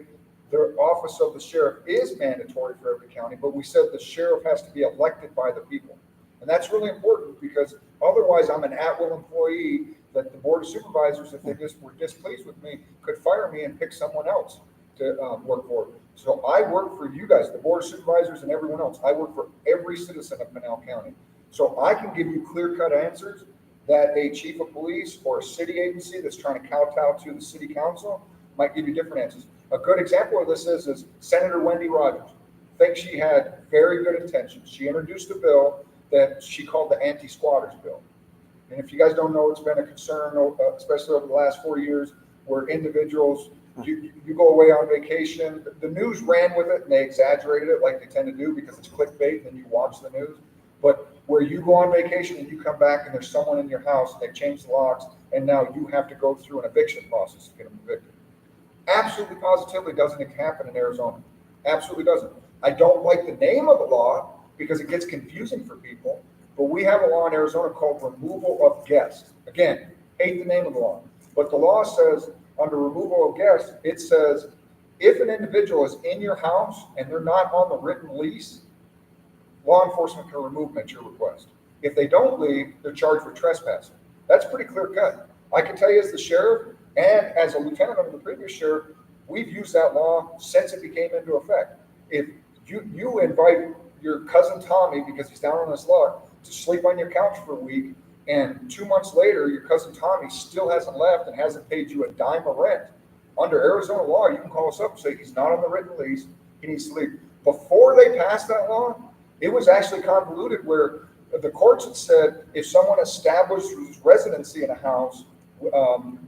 the office of the sheriff is mandatory for every county, but we said the sheriff has to be elected by the people. And that's really important because otherwise I'm an at-will employee that the board of supervisors, if they just were displeased with me, could fire me and pick someone else to work for. So I work for you guys, the board of supervisors and everyone else. I work for every citizen of Pinal County. So I can give you clear-cut answers that a chief of police or a city agency that's trying to kowtow to the city council might give you different answers. A good example of this is Senator Wendy Rogers. I think she had very good intentions. She introduced a bill that she called the anti-squatters bill. And if you guys don't know, it's been a concern, especially over the last 4 years, where individuals, you go away on vacation. The news ran with it and they exaggerated it like they tend to do because it's clickbait and you watch the news. But where you go on vacation and you come back and there's someone in your house, and they've changed the locks, and now you have to go through an eviction process to get them evicted. Absolutely positively doesn't happen in Arizona. Absolutely doesn't. I don't like the name of the law because it gets confusing for people, but we have a law in Arizona called removal of guests. Again, hate the name of the law, but the law says under removal of guests, it says if an individual is in your house and they're not on the written lease, law enforcement can remove them at your request. If they don't leave, they're charged with trespassing. That's pretty clear cut. I can tell you as the sheriff and as a lieutenant under the previous sheriff, we've used that law since it became into effect. If you invite your cousin Tommy, because he's down on his luck, to sleep on your couch for a week, and 2 months later, your cousin Tommy still hasn't left and hasn't paid you a dime of rent, under Arizona law, you can call us up and say he's not on the written lease, he needs to leave. Before they passed that law, it was actually convoluted where the courts had said if someone established residency in a house,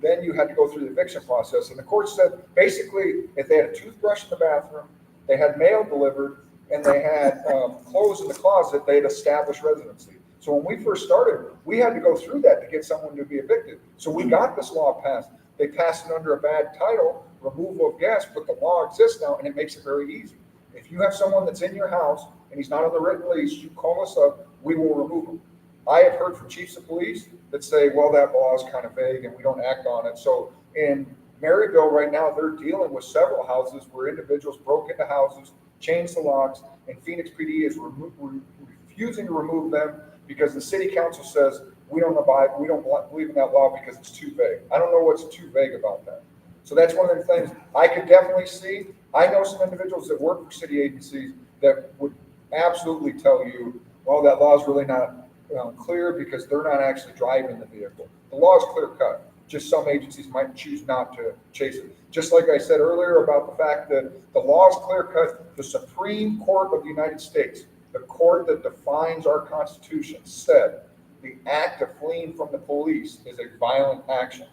then you had to go through the eviction process. And the court said basically if they had a toothbrush in the bathroom, they had mail delivered, and they had clothes in the closet, they had established residency. So when we first started, we had to go through that to get someone to be evicted. So we got this law passed. They passed it under a bad title, removal of guests, but the law exists now, and it makes it very easy. If you have someone that's in your house and he's not on the written lease, you call us up, we will remove him. I have heard from chiefs of police that say, well, that law is kind of vague and we don't act on it. So in Maryville right now, they're dealing with several houses where individuals broke into houses, changed the locks, and Phoenix PD is refusing to remove them because the city council says we don't believe in that law because it's too vague. I don't know what's too vague about that. So that's one of the things I could definitely see. I know some individuals that work for city agencies that would absolutely tell you well, that law is really not clear because they're not actually driving the vehicle. The law is clear cut. Just some agencies might choose not to chase it. Just like I said earlier about the fact that the law is clear cut, the Supreme Court of the United States, the court that defines our Constitution, said the act of fleeing from the police is a violent action.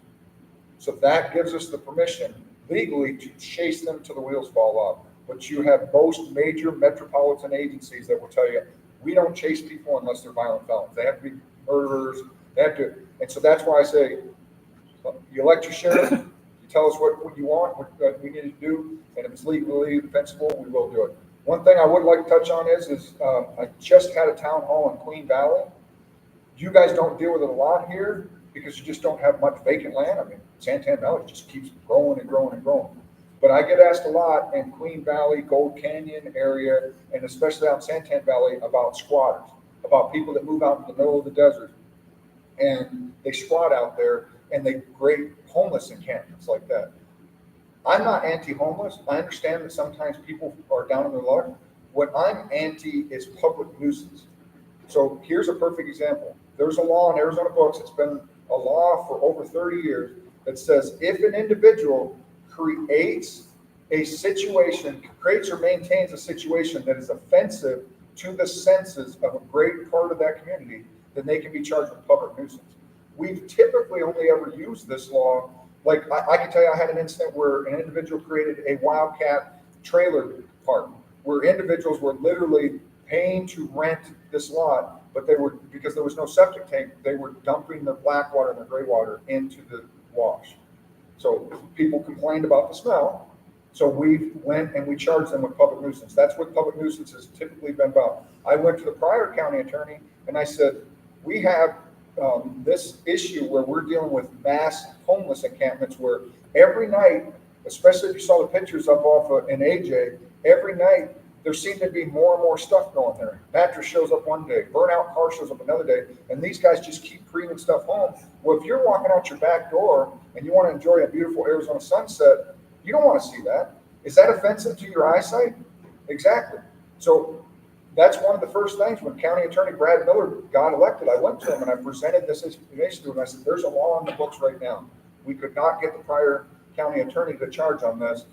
So that gives us the permission legally to chase them till the wheels fall off. But you have most major metropolitan agencies that will tell you, we don't chase people unless they're violent felons. They have to be murderers. They have to, and so that's why I say, you elect your sheriff, you tell us what you want, what we need to do, and if it's legally defensible, we will do it. One thing I would like to touch on is I just had a town hall in Queen Valley. You guys don't deal with it a lot here because you just don't have much vacant land. I mean, Santan Valley just keeps growing and growing and growing. But I get asked a lot in Queen Valley, Gold Canyon area, and especially out in Santan Valley about squatters, about people that move out in the middle of the desert and they squat out there and they create homeless encampments like that. I'm not anti-homeless. I understand that sometimes people are down in their luck. What I'm anti is public nuisance. So here's a perfect example. There's a law in Arizona books. It's been a law for over 30 years that says if an individual creates a situation, creates or maintains a situation that is offensive to the senses of a great part of that community, then they can be charged with public nuisance. We've typically only ever used this law. Like I can tell you, I had an incident where an individual created a wildcat trailer park where individuals were literally paying to rent this lot, but they were, because there was no septic tank, they were dumping their black water and their gray water into the wash. So people complained about the smell. So we went and we charged them with public nuisance. That's what public nuisance has typically been about. I went to the prior county attorney and I said, we have this issue where we're dealing with mass homeless encampments where every night, especially if you saw the pictures up off in AJ, every night there seemed to be more and more stuff going there. Mattress shows up one day, burnout car shows up another day, and these guys just keep bringing stuff home. Well, if you're walking out your back door and you want to enjoy a beautiful Arizona sunset, you don't want to see that. Is that offensive to your eyesight? Exactly. So that's one of the first things when County Attorney Brad Miller got elected. I went to him and I presented this information to him. I said, there's a law on the books right now. We could not get the prior county attorney to charge on this.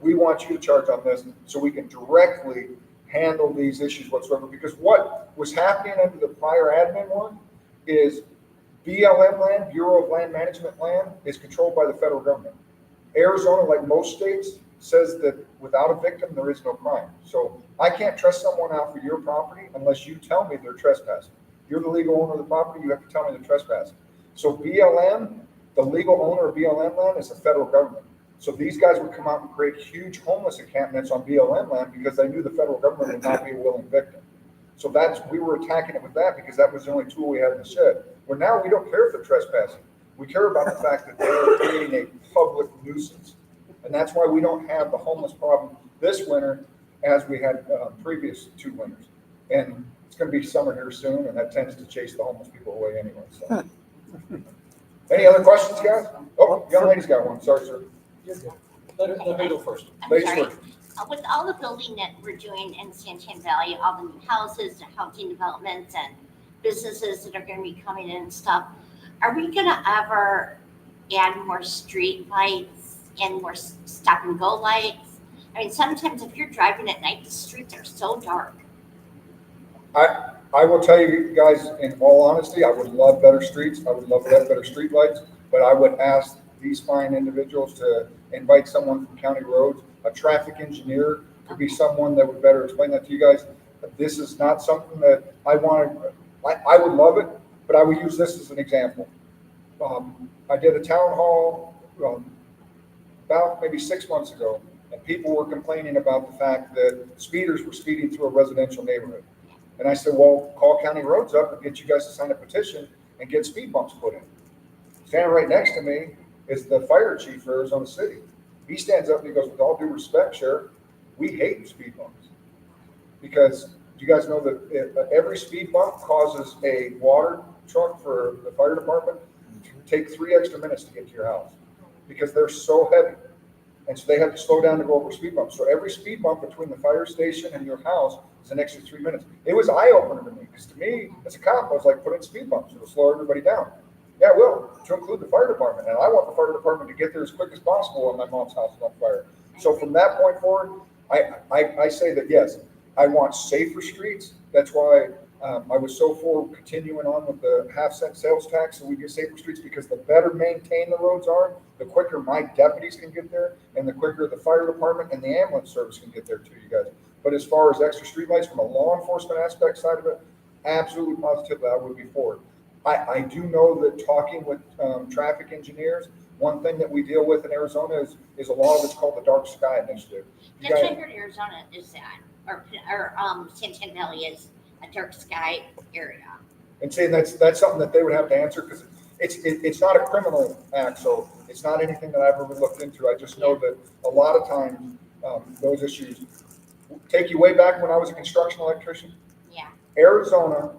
We want you to charge on this so we can directly handle these issues whatsoever. Because what was happening under the prior admin one is BLM land, Bureau of Land Management land, is controlled by the federal government. Arizona, like most states, says that without a victim, there is no crime. So I can't trust someone out for your property unless you tell me they're trespassing. You're the legal owner of the property, you have to tell me they're trespassing. So BLM, the legal owner of BLM land, is the federal government. So these guys would come out and create huge homeless encampments on BLM land because they knew the federal government would not be a willing victim. So we were attacking it with that because that was the only tool we had in the shed. Well, now we don't care if they're trespassing. We care about the fact that they're creating a public nuisance. And that's why we don't have the homeless problem this winter as we had previous 2 winters. And it's going to be summer here soon, and that tends to chase the homeless people away anyway. So. Any other questions, guys? Oh, young lady's got one. Sorry, sir. Let me go first. I'm Ladies sorry. first. With all the building that we're doing in Santan Valley, all the new houses, the housing developments and businesses that are going to be coming in and stuff, are we going to ever add more street lights and more stop and go lights? I mean, sometimes if you're driving at night, the streets are so dark. I will tell you guys, in all honesty, I would love better streets. I would love to have better street lights, but I would ask these fine individuals to invite someone from county roads. A traffic engineer could be someone that would better explain that to you guys. This is not something that I would love it, but I would use this as an example. I did a town hall about maybe 6 months ago, and people were complaining about the fact that speeders were speeding through a residential neighborhood. And I said, well, call county roads up and get you guys to sign a petition and get speed bumps put in. Standing right next to me is the fire chief for Arizona City. He stands up and he goes, with all due respect, Sheriff, we hate speed bumps. Because you guys know that every speed bump causes a water truck for the fire department to take 3 extra minutes to get to your house because they're so heavy. And so they have to slow down to go over speed bumps. So every speed bump between the fire station and your house is an extra 3 minutes. It was eye-opener to me, because to me, as a cop, I was like, put in speed bumps, it'll slow everybody down. Yeah, it will, to include the fire department. And I want the fire department to get there as quick as possible when my mom's house is on fire. So from that point forward, I say that, yes, I want safer streets. That's why I was so for continuing on with the half-cent sales tax, so we get safer streets, because the better maintained the roads are, the quicker my deputies can get there, and the quicker the fire department and the ambulance service can get there too, you guys. But as far as extra streetlights from a law enforcement aspect side of it, absolutely positively, I would be for it. I do know that talking with traffic engineers, one thing that we deal with in Arizona is a law that's called the Dark Sky Initiative. You That's guys- what I heard Arizona is that, or San Valley is a dark sky area. And saying that's something that they would have to answer, because it's not a criminal act, so it's not anything that I've ever looked into. I just know that a lot of times those issues take you way back when I was a construction electrician. Yeah. Arizona,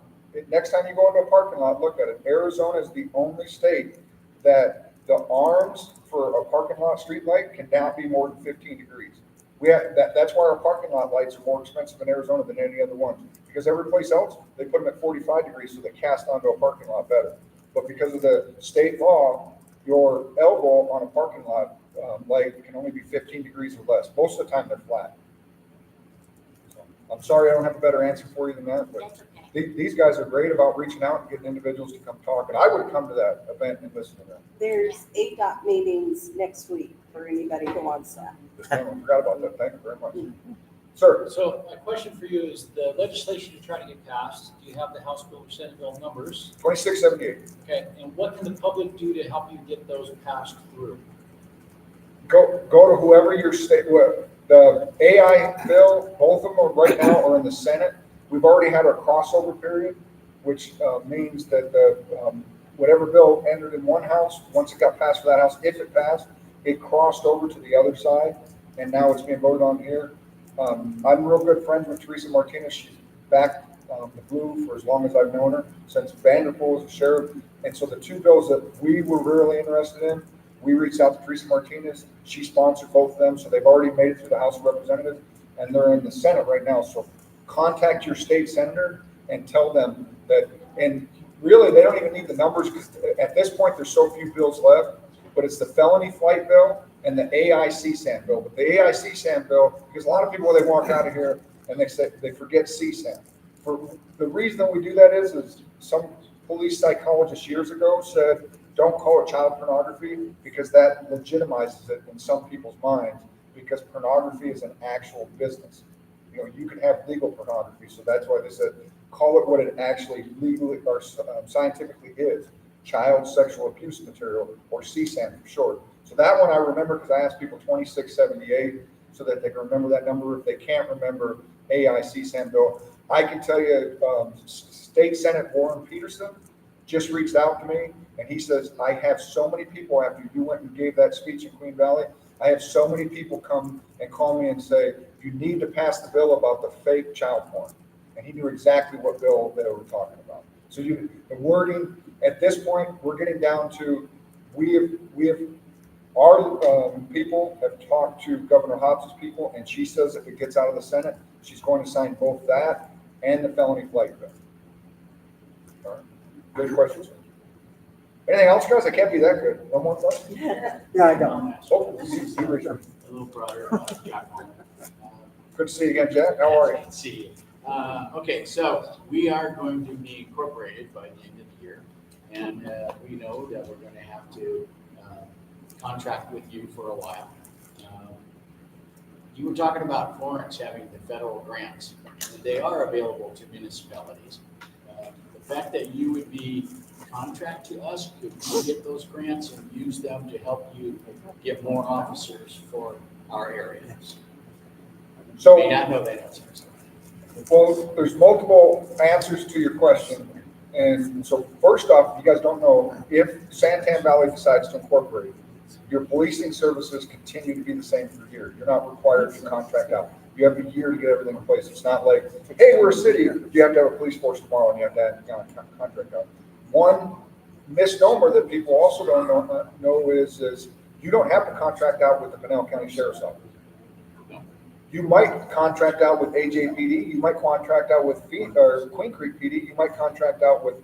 next time you go into a parking lot, look at it. Arizona is the only state that the arms for a parking lot street light can now be more than 15 degrees. We have that's why our parking lot lights are more expensive in Arizona than any other one, because every place else they put them at 45 degrees so they cast onto a parking lot better. But because of the state law, your elbow on a parking lot light can only be 15 degrees or less. Most of the time they're flat. So, I'm sorry I don't have a better answer for you than that, but That's okay. these guys are great about reaching out and getting individuals to come talk. And I would come to that event and listen to them. There's ADOT meetings next week for anybody who wants that. I forgot about that. Thank you very much. Sir, So my question for you is, the legislation you're trying to get passed, do you have the House Bill or Senate Bill numbers? 2678. Okay, and what can the public do to help you get those passed through? Go to whoever your state, the AI bill, both of them are right now are in the Senate. We've already had our crossover period, which means that the whatever bill entered in one house, once it got passed for that house, if it passed, it crossed over to the other side, and now it's being voted on here. I'm real good friends with Teresa Martinez. She's backed the Blue for as long as I've known her, since Vanderpool was a sheriff. And so the two bills that we were really interested in, we reached out to Teresa Martinez. She sponsored both of them, so they've already made it through the House of Representatives, and they're in the Senate right now. So contact your state senator and tell them that, and really, they don't even need the numbers, because at this point, there's so few bills left, but it's the felony flight bill and the AI CSAM bill. But the AI CSAM bill, because a lot of people, they walk out of here and they say, they forget CSAM. For the reason that we do that is some police psychologist years ago said, don't call it child pornography, because that legitimizes it in some people's minds, because pornography is an actual business. You know, you can have legal pornography, so that's why they said, call it what it actually legally or scientifically is, child sexual abuse material, or CSAM for short. So that one I remember because I asked people 2678 so that they can remember that number. If they can't remember AI CSAM bill, I can tell you State Senate Warren Peterson just reached out to me, and he says, I have so many people after you went and gave that speech in Queen Valley, I have so many people come and call me and say, you need to pass the bill about the fake child porn. And he knew exactly what bill they were talking about. So the wording, at this point, we're getting down to, our people have talked to Governor Hobbs's people, and she says if it gets out of the Senate, she's going to sign both that and the felony flight bill. All right. Good questions. Anything else, guys? I can't be that good. No more questions? No, I don't. Oh, you Richard. A little broader. Jack Holman. Good to see you again, Jack. How are you? Good to see you. Okay, so we are going to be incorporated by the end of the year, and we know that we're going to have to contract with you for a while. You were talking about Florence having the federal grants, and they are available to municipalities. The fact that you would be contract to us, could we get those grants and use them to help you get more officers for our areas? So, May not know that answer. well, there's multiple answers to your question. And so first off, if you guys don't know, if Santan Valley decides to incorporate, your policing services continue to be the same for a year. You're not required to contract out. You have a year to get everything in place. It's not like, hey, we're a city, you have to have a police force tomorrow and you have to have contract out. One misnomer that people also don't know is You don't have to contract out with the Pinal County Sheriff's Office. You might contract out with AJPD, you might contract out with Queen Creek PD, you might contract out with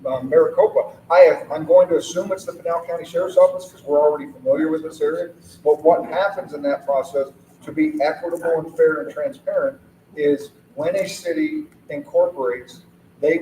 Maricopa. I'm going to assume it's the Pinal County Sheriff's Office because we're already familiar with this area. But what happens in that process, to be equitable and fair and transparent, is when a city incorporates, they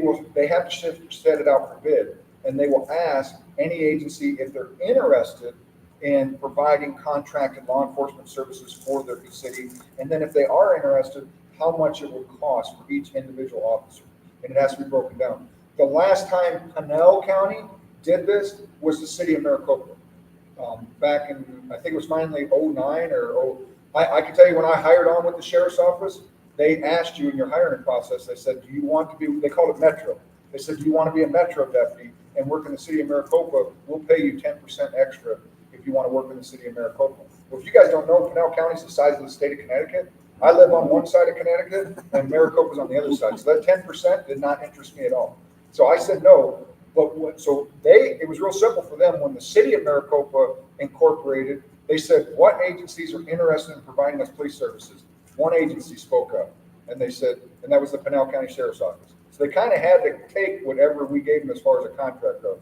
have to set it out for bid, and they will ask any agency if they're interested in providing contracted law enforcement services for their city, and then if they are interested, how much it would cost for each individual officer, and it has to be broken down. The last time Pinal County did this was the city of Maricopa, back in, I think it was finally 09 or I can tell you when I hired on with the sheriff's office, they asked you in your hiring process, they said, do you want to be, they called it Metro. They said, do you want to be a Metro deputy and work in the city of Maricopa? We'll pay you 10% extra if you want to work in the city of Maricopa. Well, if you guys don't know, Pinal County is the size of the state of Connecticut. I live on one side of Connecticut and Maricopa's on the other side. So that 10% did not interest me at all. So I said no. But it was real simple for them. When the city of Maricopa incorporated, they said, what agencies are interested in providing us police services? One agency spoke up, and they said, and that was the Pinal County Sheriff's Office. So they kind of had to take whatever we gave them as far as a contract goes.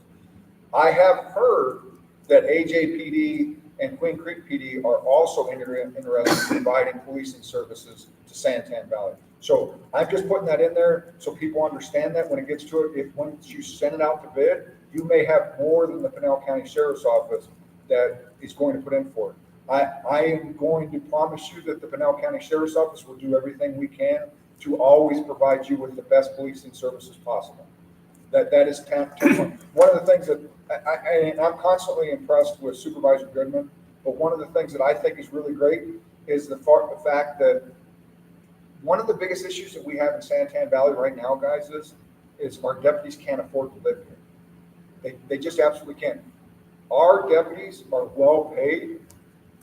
I have heard that AJPD and Queen Creek PD are also interested in providing policing services to Santan Valley. So I'm just putting that in there so people understand that when it gets to it, once you send it out to bid, you may have more than the Pinal County Sheriff's Office that is going to put in for it. I am going to promise you that the Pinal County Sheriff's Office will do everything we can to always provide you with the best policing services possible. That is one of the things that I'm constantly impressed with Supervisor Goodman, but one of the things that I think is really great is the fact that one of the biggest issues that we have in Santan Valley right now, guys, is our deputies can't afford to live here. They just absolutely can't. Our deputies are well paid,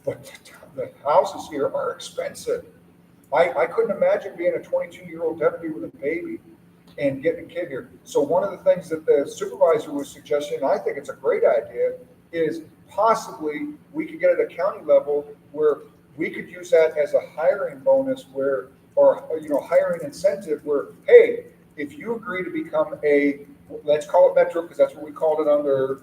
but the houses here are expensive. I couldn't imagine being a 22-year-old deputy with a baby and getting a kid here. So one of the things that the supervisor was suggesting, and I think it's a great idea, is possibly we could get at a county level where we could use that as a hiring bonus or hiring incentive where, hey, if you agree to become let's call it Metro, because that's what we called it under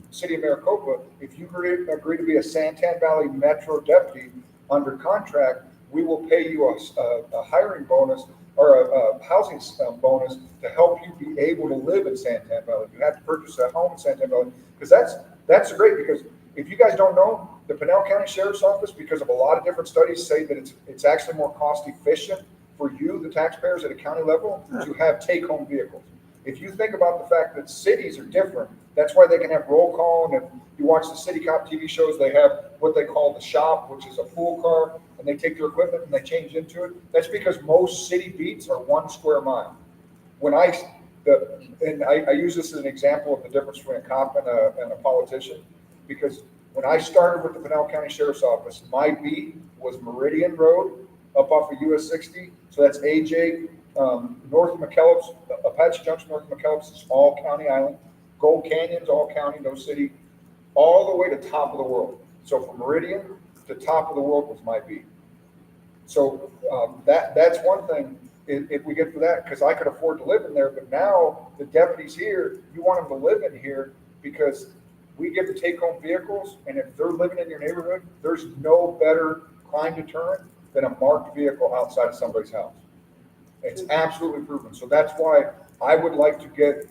City of Maricopa, if you agree to be a Santan Valley Metro deputy under contract, we will pay you a hiring bonus or a housing bonus to help you be able to live in Santan Valley. You have to purchase a home in Santan Valley, because that's great, because if you guys don't know, the Pinal County Sheriff's Office, because of a lot of different studies, say that it's actually more cost efficient for you, the taxpayers at a county level, to have take-home vehicles. If you think about the fact that cities are different, that's why they can have roll call. And if you watch the city cop TV shows, they have what they call the shop, which is a pool car, and they take their equipment and they change into it. That's because most city beats are 1 square mile. When I use this as an example of the difference between a cop and a politician, because when I started with the Pinal County Sheriff's Office, my beat was Meridian Road up off of US 60. So that's AJ, north of McKellips, Apache Junction, north of McKellips is all county island. Gold Canyon's all county, no city, all the way to top of the world. So from Meridian to top of the world was my beat. So that's one thing if we get for that, because I could afford to live in there. But now the deputies here, you want them to live in here because we give the take-home vehicles, and if they're living in your neighborhood, there's no better crime deterrent than a marked vehicle outside of somebody's house. It's absolutely proven. So that's why I would like to get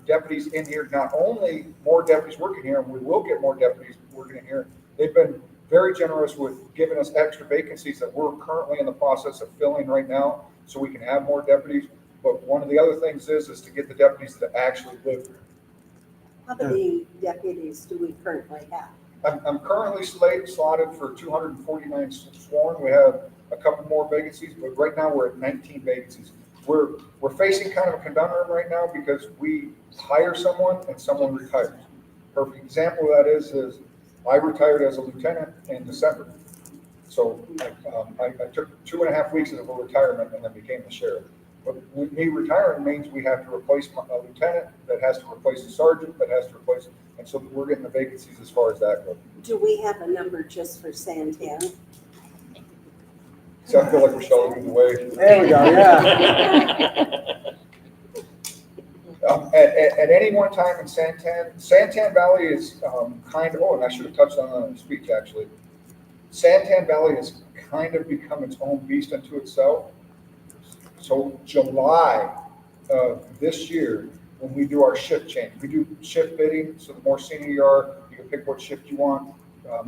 deputies in here, not only more deputies working here, and we will get more deputies working in here. They've been very generous with giving us extra vacancies that we're currently in the process of filling right now, so we can have more deputies. But one of the other things is to get the deputies that actually live here. How many deputies do we currently have? I'm currently slotted for 249 sworn. We have a couple more vacancies, but right now we're at 19 vacancies. We're facing kind of a conundrum right now because we hire someone and someone retires. Perfect example of that is I retired as a lieutenant in December. So I took 2.5 weeks of a retirement and then became the sheriff. But with me retiring means we have to replace a lieutenant, that has to replace a sergeant, that has to replace, And so we're getting the vacancies as far as that goes. Do we have a number just for Santan? So I feel like Michelle leading the way. There we go, yeah. At any one time in Santan Valley is kind of, oh, and I should have touched on that in the speech actually. Santan Valley has kind of become its own beast unto itself. So July of this year, when we do our shift change, we do shift bidding. So the more senior you are, you can pick what shift you want,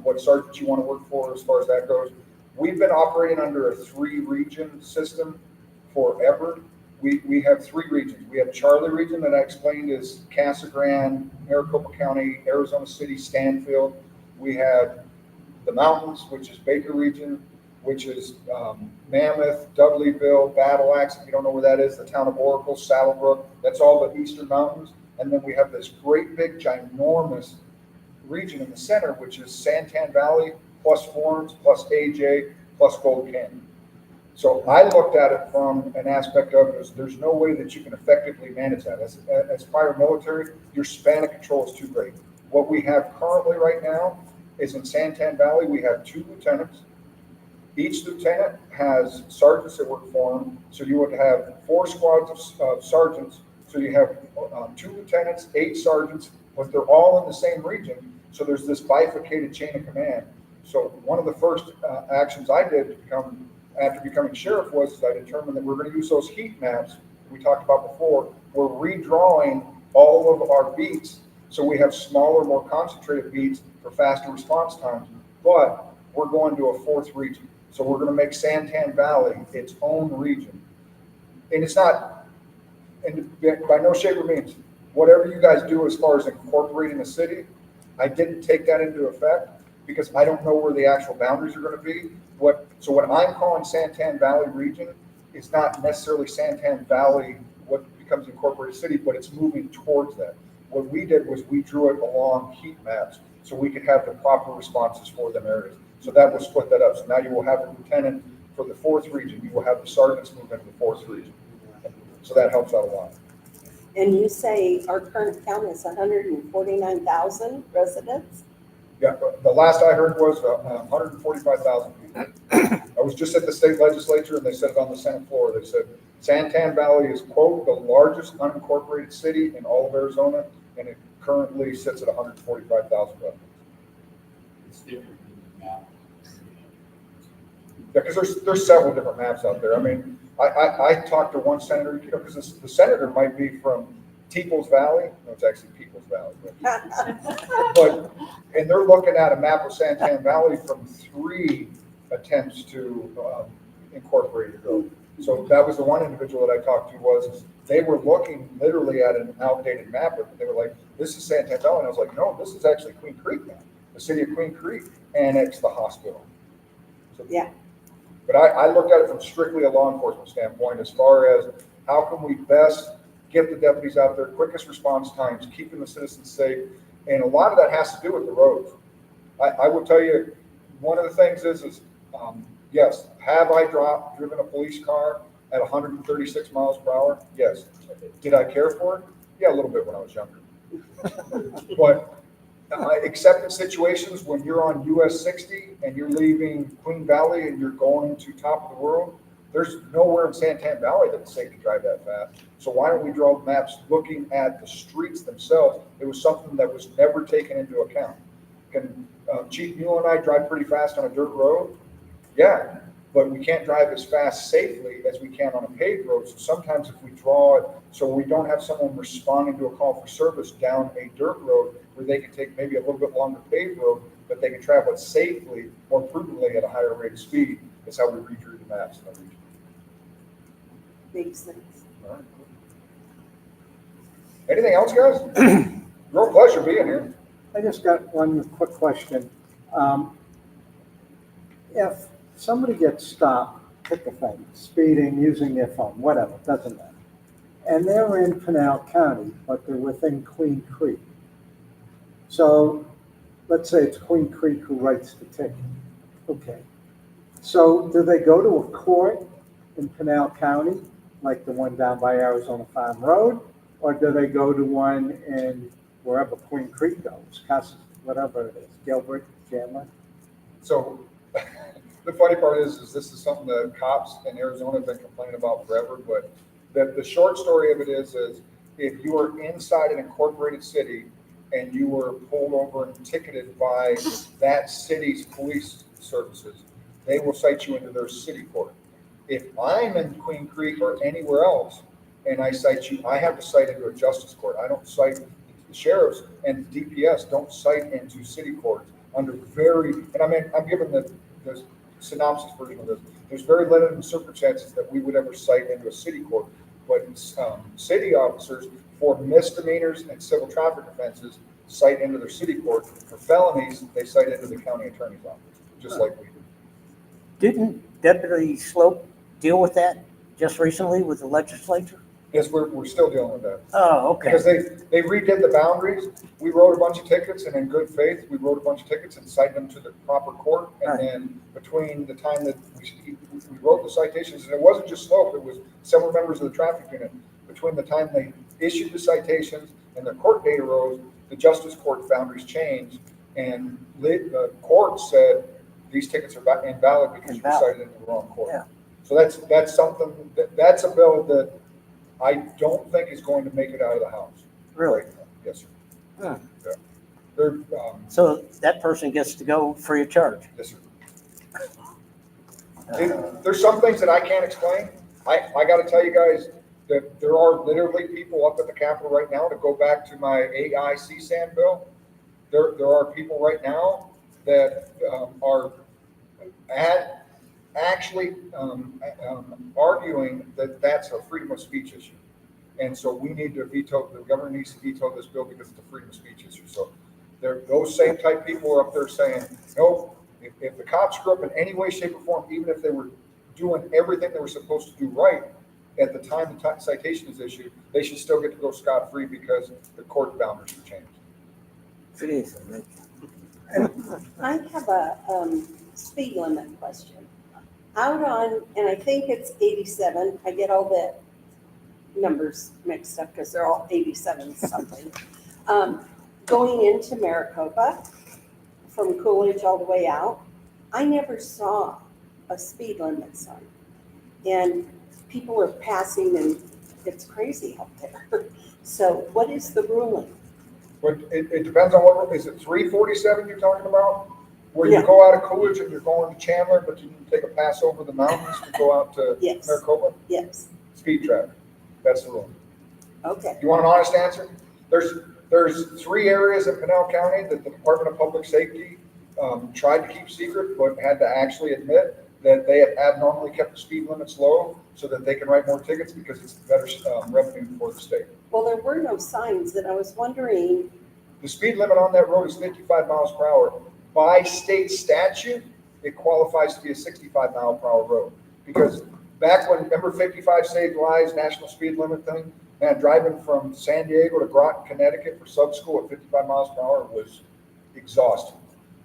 what sergeant you want to work for as far as that goes. We've been operating under a 3-region system forever. We have 3 regions. We have Charlie region that I explained is Casa Grande, Maricopa County, Arizona City, Stanfield. We have the mountains, which is Baker region, which is Mammoth, Dudleyville, Battle Axe. If you don't know where that is, the town of Oracle, Saddlebrook. That's all the eastern mountains. And then we have this great big ginormous region in the center, which is Santan Valley plus Forms plus AJ plus Gold Canyon. So I looked at it from an aspect of there's no way that you can effectively manage that. As fire military, your span of control is too great. What we have currently right now is in Santan Valley, we have 2 lieutenants. Each lieutenant has sergeants that work for him. So you would have 4 squads of sergeants. So you have 2 lieutenants, 8 sergeants, but they're all in the same region. So there's this bifurcated chain of command. So one of the first actions I did after becoming sheriff was I determined that we're going to use those heat maps we talked about before. We're redrawing all of our beats so we have smaller, more concentrated beats for faster response times. But we're going to a 4th region. So we're going to make Santan Valley its own region. And it's not, and by no shape or means, whatever you guys do as far as incorporating the city, I didn't take that into effect because I don't know where the actual boundaries are going to be. So what I'm calling Santan Valley region is not necessarily Santan Valley, what becomes incorporated city, but it's moving towards that. What we did was we drew it along heat maps so we could have the proper responses for them areas. So that will split that up. So now you will have a lieutenant for the 4th region. You will have the sergeants move into the 4th region. So that helps out a lot. And you say our current count is 149,000 residents? Yeah, the last I heard was 145,000 people. I was just at the state legislature and they said it on the Senate floor. They said Santan Valley is, quote, the largest unincorporated city in all of Arizona, and it currently sits at 145,000 residents. It's different than the map. Yeah, because there's several different maps out there. I mean, I talked to one senator, you know, because the senator might be from Teeple's Valley. No, it's actually People's Valley. But and they're looking at a map of Santan Valley from 3 attempts to incorporate it. So that was the one individual that I talked to was they were looking literally at an outdated map, but they were like, "This is Santan Valley," and I was like, "No, this is actually Queen Creek now. The city of Queen Creek annexed the hospital." So, Yeah. But I looked at it from strictly a law enforcement standpoint as far as how can we best get the deputies out there, quickest response times, keeping the citizens safe. And a lot of that has to do with the roads. I will tell you, one of the things is yes, have I driven a police car at 136 miles per hour? Yes. Did I care for it? Yeah, a little bit when I was younger. But except in situations when you're on US 60 and you're leaving Queen Valley and you're going to top of the world, there's nowhere in Santan Valley that's safe to drive that fast. So why don't we draw maps looking at the streets themselves? It was something that was never taken into account. Can Chief Mule and I drive pretty fast on a dirt road? Yeah, but we can't drive as fast safely as we can on a paved road. So sometimes if we draw it so we don't have someone responding to a call for service down a dirt road where they can take maybe a little bit longer paved road, but they can travel it safely, more prudently at a higher rate of speed, is how we redrew the maps in the region. Makes sense. All right. Anything else, guys? Real pleasure being here. I just got one quick question. If somebody gets stopped, pick a thing, speeding, using their phone, whatever, doesn't matter, and they're in Pinal County, but they're within Queen Creek. So let's say it's Queen Creek who writes the ticket. Okay. So do they go to a court in Pinal County, like the one down by Arizona Farm Road, or do they go to one in wherever Queen Creek goes, Casa, whatever it is, Gilbert, Chandler. So the funny part is this is something that cops in Arizona have been complaining about forever, but the short story of it is if you are inside an incorporated city and you were pulled over and ticketed by that city's police services, they will cite you into their city court. If I'm in Queen Creek or anywhere else and I cite you, I have to cite into a justice court. I don't cite, the sheriffs and DPS don't cite into city courts under very, and I'm giving the synopsis version of this. There's very limited circumstances that we would ever cite into a city court, but city officers for misdemeanors and civil traffic offenses cite into their city court. For felonies, they cite into the county attorney's office, just like we do. Didn't Deputy Slope deal with that just recently with the legislature? Yes, we're still dealing with that. Oh, okay. Because they redid the boundaries. We wrote a bunch of tickets, and in good faith, we wrote a bunch of tickets and cited them to the proper court. And then between the time that we wrote the citations, and it wasn't just Slope, it was several members of the traffic unit. Between the time they issued the citations and the court date arose, the justice court boundaries changed, and the court said these tickets are invalid because you were cited in the wrong court. Yeah. So that's something that's a bill that I don't think is going to make it out of the House. Really? Yes, sir. Huh. Yeah. They're, So that person gets to go free of charge? yes, sir. There's some things that I can't explain. I got to tell you guys that there are literally people up at the Capitol right now, to go back to my AI CSAN bill. There are people right now that are actually arguing that that's a freedom of speech issue. And so we need to veto, the governor needs to veto this bill because it's a freedom of speech issue. So those same type people are up there saying, no, if the cops screw up in any way, shape, or form, even if they were doing everything they were supposed to do right, at the time the citation is issued, they should still get to go scot-free because the court boundaries were changed. I have a speed limit question. Out on, and I think it's 87, I get all the numbers mixed up because they're all 87 something. Going into Maricopa from Coolidge all the way out, I never saw a speed limit sign. And people are passing and it's crazy out there. So what is the ruling? But it depends on what, is it 347 you're talking about? Where Yeah. you go out of Coolidge and you're going to Chandler, but you can take a pass over the mountains to go out to Yes. Maricopa? Yes, Speed traffic. That's the rule. okay. You want an honest answer? There's 3 areas in Pinal County that the Department of Public Safety tried to keep secret, but had to actually admit that they have abnormally kept the speed limits low so that they can write more tickets because it's better revenue for the state. Well, there were no signs, and I was wondering, The speed limit on that road is 55 miles per hour. By state statute, it qualifies to be a 65 mile per hour road. Because back when, remember 55 Saved Lives, national speed limit thing? Man, driving from San Diego to Groton, Connecticut for sub school at 55 miles per hour was exhausting.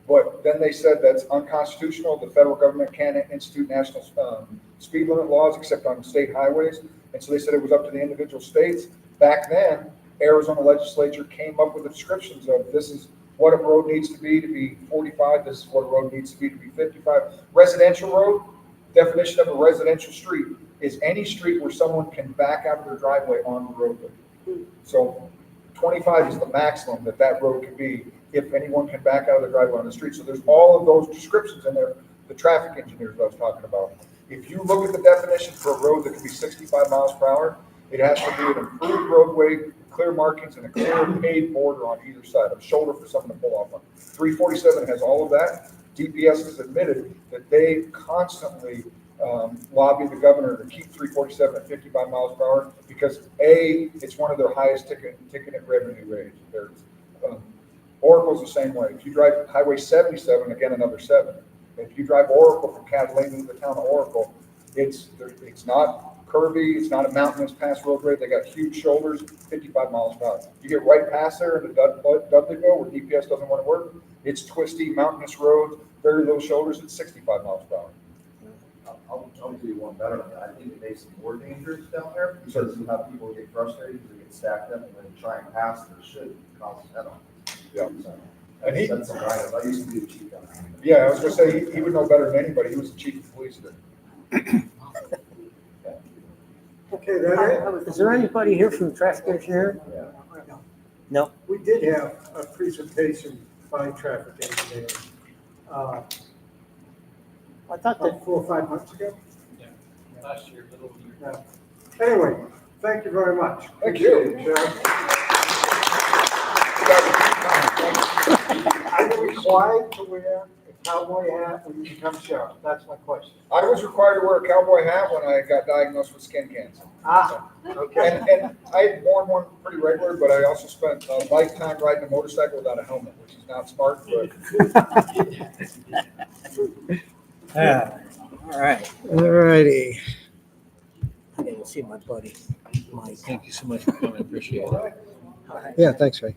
But then they said that's unconstitutional. The federal government can't institute national speed limit laws except on state highways. And so they said it was up to the individual states. Back then, Arizona legislature came up with the descriptions of this is what a road needs to be 45. This is what a road needs to be 55. Residential road, definition of a residential street is any street where someone can back out of their driveway on the roadway. So 25 is the maximum that road can be if anyone can back out of the driveway on the street. So there's all of those descriptions in there, the traffic engineers I was talking about. If you look at the definition for a road that can be 65 miles per hour, it has to be an improved roadway, clear markings, and a clear paved border on either side, a shoulder for someone to pull off on. 347 has all of that. DPS has admitted that they constantly lobby the governor to keep 347 at 55 miles per hour because A, it's one of their highest ticketed revenue rates. Oracle's the same way. If you drive Highway 77, again, another 7. If you drive Oracle from Catalina to the town of Oracle, it's not curvy, it's not a mountainous pass roadway. They got huge shoulders, 55 miles per hour. You get right past there into Dudleyville where DPS doesn't want to work. It's twisty, mountainous roads, very low shoulders at 65 miles per hour. I'll do you one better on that. I think it makes it more dangerous down there because you have people get frustrated because they get stacked up and then try and pass their shit cause head-on. Yeah. So, And he, that's some kind of, I used to be the chief down there. yeah, I was gonna say, he would know better than anybody. He was the chief of police there. Okay, that Is there anybody here from the traffic engineer? No. we did have a presentation by traffic engineer, I thought that, about 4 or 5 months ago. Last year, little year. Yeah. Anyway, thank you very much. Thank you. Appreciate it, Sheriff. Are you required to wear a cowboy hat when you become sheriff? That's my question. I was required to wear a cowboy hat when I got diagnosed with skin cancer. Ah, okay. And I had worn one pretty regular, but I also spent a lifetime riding a motorcycle without a helmet, which is not smart, but yeah, all right. All righty. I didn't see my buddy, Mike. Thank you so much for coming, appreciate it. Yeah, thanks, Ray.